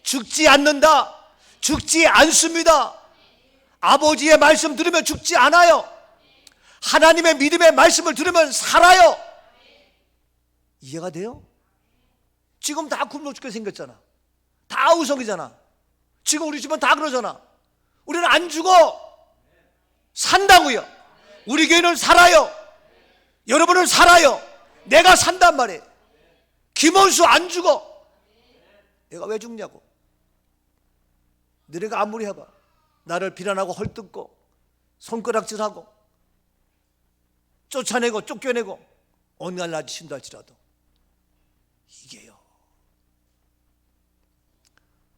죽지 않는다. 죽지 않습니다. 아버지의 말씀 들으면 죽지 않아요. 하나님의 믿음의 말씀을 들으면 살아요. 이해가 돼요? 지금 다 굶어 죽게 생겼잖아. 다 우성이잖아. 지금 우리 집은 다 그러잖아. 우리는 안 죽어. 산다고요. 우리 교회는 살아요. 여러분은 살아요. 내가 산단 말이에요. 김원수 안 죽어. 내가 왜 죽냐고. 너네가 아무리 해봐. 나를 비난하고 헐뜯고 손가락질하고 쫓아내고 쫓겨내고 온갖 날 신도할지라도 이게요.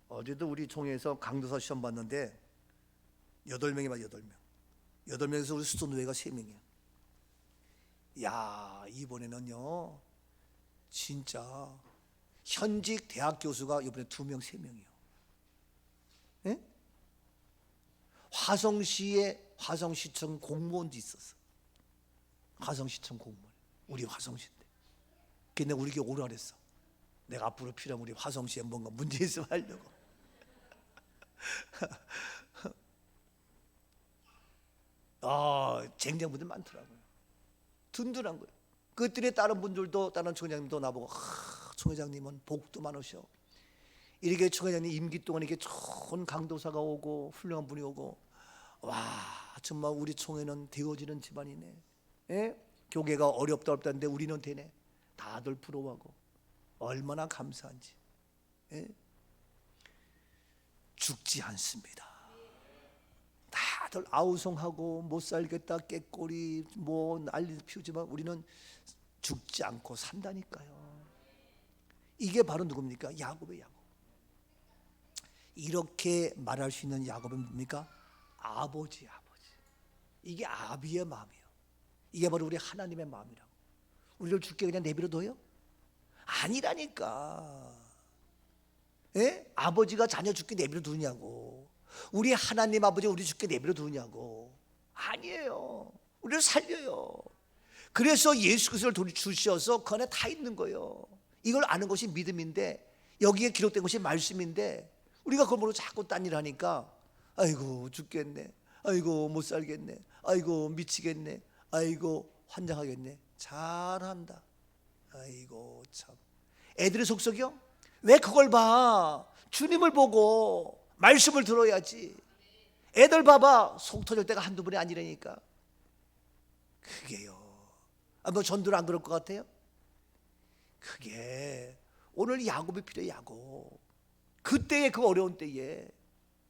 어제도 우리 총회에서 강도사 시험 봤는데 8명이 봐. 8명에서 우리 수도노예가 3명이야. 야, 이번에는요 진짜 현직 대학 교수가 이번에 2명 3명이요. 예? 화성시청 공무원도 있었어. 화성시청 공무원. 우리 화성시인데. 근데 우리 교회 오라 그랬어. 내가 앞으로 필요하면 우리 화성시에 뭔가 문제 있으면 하려고. 쟁쟁분들 많더라고요. 든든한 거예요. 그들의 다른 분들도, 다른 총회장님도 나보고 총회장님은 복도 많으셔. 이렇게 총회장님 임기 동안 이렇게 좋은 강도사가 오고 훌륭한 분이 오고, 와 정말 우리 총회는 되어지는 집안이네. 예? 교계가 어렵다는데 우리는 되네. 다들 부러워하고 얼마나 감사한지. 예? 죽지 않습니다. 다들 아우성하고 못 살겠다 깨꼬리 뭐 난리 피우지만 우리는 죽지 않고 산다니까요. 이게 바로 누굽니까? 야곱의 야곱. 이렇게 말할 수 있는 야곱은 뭡니까? 아버지. 이게 아비의 마음이에요. 이게 바로 우리 하나님의 마음이라고. 우리를 죽게 그냥 내버려둬요? 아니라니까. 예? 아버지가 자녀 죽게 내버려두냐고. 우리 하나님 아버지 우리 죽게 내버려두냐고. 아니에요. 우리를 살려요. 그래서 예수 그리스도를 돈이 주셔서 그 안에 다 있는 거예요. 이걸 아는 것이 믿음인데, 여기에 기록된 것이 말씀인데, 우리가 그걸 모르고 자꾸 딴 일 하니까 아이고 죽겠네, 아이고 못 살겠네, 아이고 미치겠네, 아이고 환장하겠네. 잘한다. 아이고 참. 애들의 속썩이요? 왜 그걸 봐? 주님을 보고 말씀을 들어야지. 애들 봐봐. 속 터질 때가 한두 번이 아니라니까. 그게요. 뭐 전도는 안 그럴 것 같아요? 그게 오늘 야곱이 필요해. 야곱. 그때의 그 어려운 때에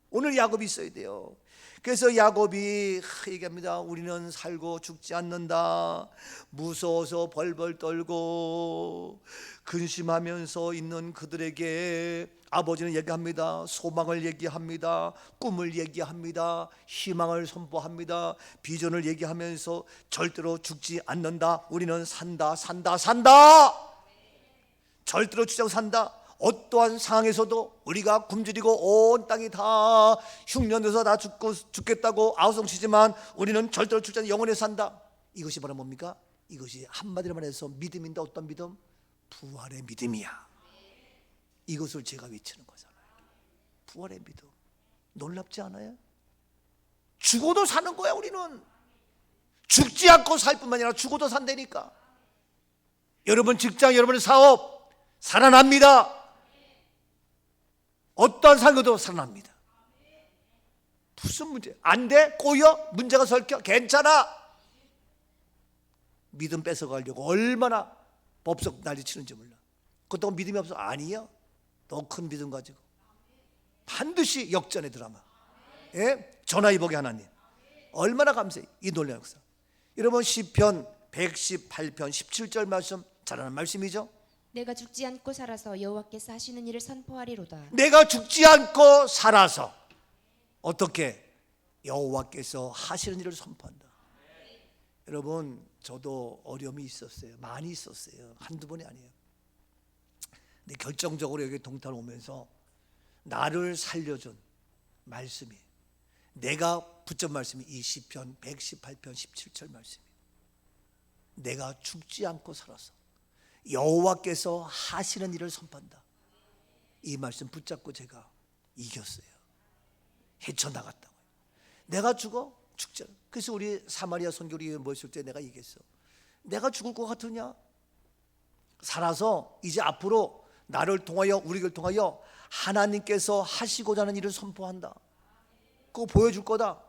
오늘 야곱이 있어야 돼요. 그래서 야곱이 얘기합니다. 우리는 살고 죽지 않는다. 무서워서 벌벌 떨고 근심하면서 있는 그들에게 아버지는 얘기합니다. 소망을 얘기합니다. 꿈을 얘기합니다. 희망을 선포합니다. 비전을 얘기하면서 절대로 죽지 않는다. 우리는 산다. 절대로 죽지 않고 산다. 어떠한 상황에서도 우리가 굶주리고 온 땅이 다 흉년돼서 다 죽겠다고 아우성치지만 우리는 절대로 죽지 않고 영원히 산다. 이것이 바로 뭡니까? 이것이 한마디로 말해서 믿음인데 어떤 믿음? 부활의 믿음이야. 이것을 제가 외치는 거잖아요. 부활의 믿음. 놀랍지 않아요? 죽어도 사는 거야. 우리는 죽지 않고 살 뿐만 아니라 죽어도 산다니까. 여러분 직장, 여러분의 사업 살아납니다. 어떠한 상황도 살아납니다. 무슨 문제? 안 돼? 꼬여? 문제가 설켜? 괜찮아. 믿음 뺏어가려고 얼마나 법석 난리 치는지 몰라. 그렇다고 믿음이 없어? 아니야. 더 큰 믿음 가지고 반드시 역전의 드라마. 예? 전화위복의 하나님 얼마나 감사해. 이 놀라운 역사. 여러분 시편 118편 17절 말씀 잘 아는 말씀이죠. 내가 죽지 않고 살아서 여호와께서 하시는 일을 선포하리로다. 내가 죽지 않고 살아서 어떻게? 여호와께서 하시는 일을 선포한다. 여러분 저도 어려움이 있었어요. 많이 있었어요. 한두 번이 아니에요. 근데 결정적으로 여기 동탄 오면서 나를 살려준 말씀이, 내가 붙잡은 말씀이 이 시편 118편 17절 말씀이에요. 내가 죽지 않고 살아서 여호와께서 하시는 일을 선포한다. 이 말씀 붙잡고 제가 이겼어요. 헤쳐나갔다고요. 내가 죽어? 죽지 않아. 그래서 우리 사마리아 선교리 모였을 때 내가 얘기했어. 내가 죽을 것 같으냐? 살아서 이제 앞으로 나를 통하여, 우리를 통하여 하나님께서 하시고자 하는 일을 선포한다. 그거 보여줄 거다.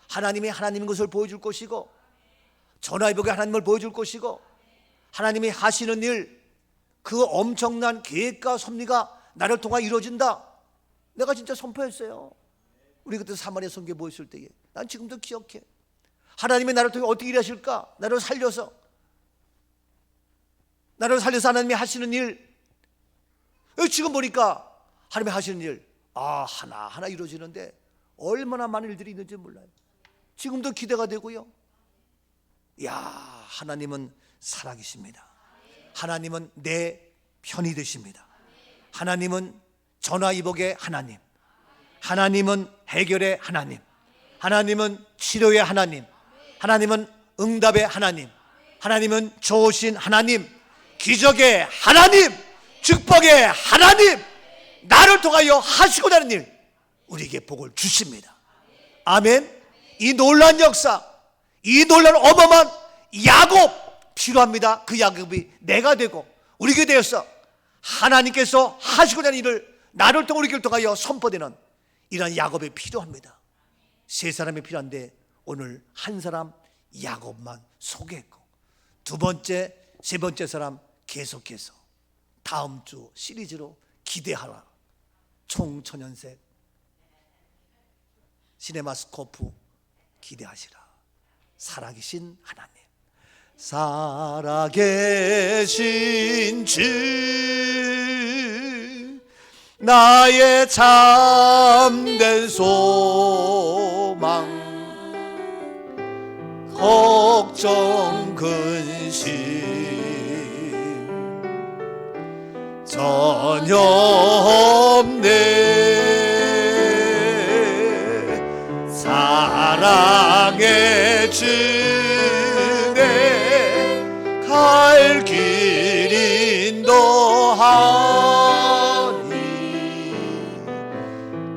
하나님이 하나님인 것을 보여줄 것이고, 전화위복의 하나님을 보여줄 것이고, 하나님이 하시는 일, 그 엄청난 계획과 섭리가 나를 통하여 이루어진다. 내가 진짜 선포했어요. 우리 그때 사마리아 선교에 모였을 때에. 난 지금도 기억해. 하나님이 나를 통해 어떻게 일하실까? 나를 살려서 하나님이 하시는 일. 지금 보니까 하나님이 하시는 일 하나하나 이루어지는데 얼마나 많은 일들이 있는지 몰라요. 지금도 기대가 되고요. 하나님은 살아계십니다. 하나님은 내 편이 되십니다. 하나님은 전화위복의 하나님, 하나님은 해결의 하나님, 하나님은 치료의 하나님, 하나님은 응답의 하나님, 하나님은 좋으신 하나님, 기적의 하나님, 축복의 하나님, 나를 통하여 하시고자 하는 일, 우리에게 복을 주십니다. 아멘. 이 놀라운 역사, 이 놀라운 어마어마한 야곱 필요합니다. 그 야곱이 내가 되고 우리에게 되어서 하나님께서 하시고자 하는 일을 나를 통해 우리를 통하여 선포되는 이런 야곱이 필요합니다. 세 사람이 필요한데 오늘 한 사람 야곱만 소개했고, 두 번째, 세 번째 사람 계속해서 다음 주 시리즈로 기대하라. 총천연색 시네마스코프 기대하시라. 살아계신 하나님, 살아계신 주, 나의 참된 소망, 걱정 근심 전혀 없네. 사랑의 주내 갈 길 인도하니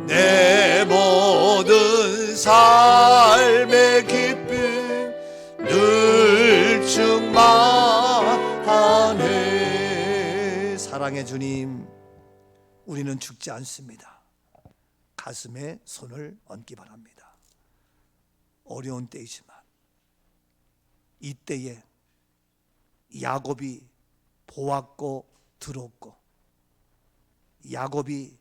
내 모든 삶의 기쁨 늘 충만하네. 사랑의 주님, 우리는 죽지 않습니다. 가슴에 손을 얹기 바랍니다. 어려운 때이지만 이때에 야곱이 보았고 들었고, 야곱이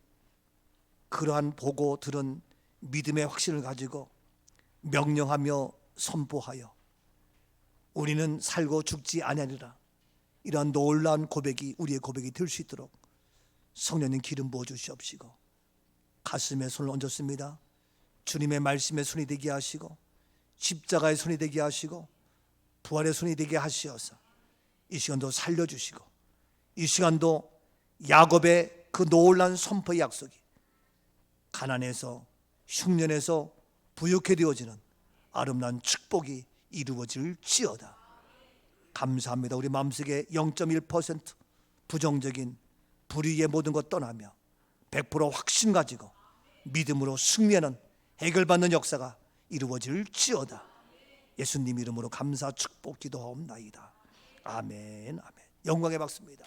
그러한 보고 들은 믿음의 확신을 가지고 명령하며 선포하여 우리는 살고 죽지 아니하리라, 이러한 놀라운 고백이 우리의 고백이 될 수 있도록 성령님 기름 부어 주시옵시고, 가슴에 손을 얹었습니다. 주님의 말씀에 손이 되게 하시고, 십자가의 손이 되게 하시고, 부활의 손이 되게 하시어서 이 시간도 살려주시고, 이 시간도 야곱의 그 놀라운 선포의 약속이 가난에서 흉년에서 부유케 되어지는 아름다운 축복이 이루어질지어다. 감사합니다. 우리 마음속에 0.1% 부정적인 불의의 모든 것 떠나며 100% 확신 가지고 믿음으로 승리하는 해결받는 역사가 이루어질지어다. 예수님 이름으로 감사 축복 기도하옵나이다. 아멘. 아멘. 영광의 박수입니다.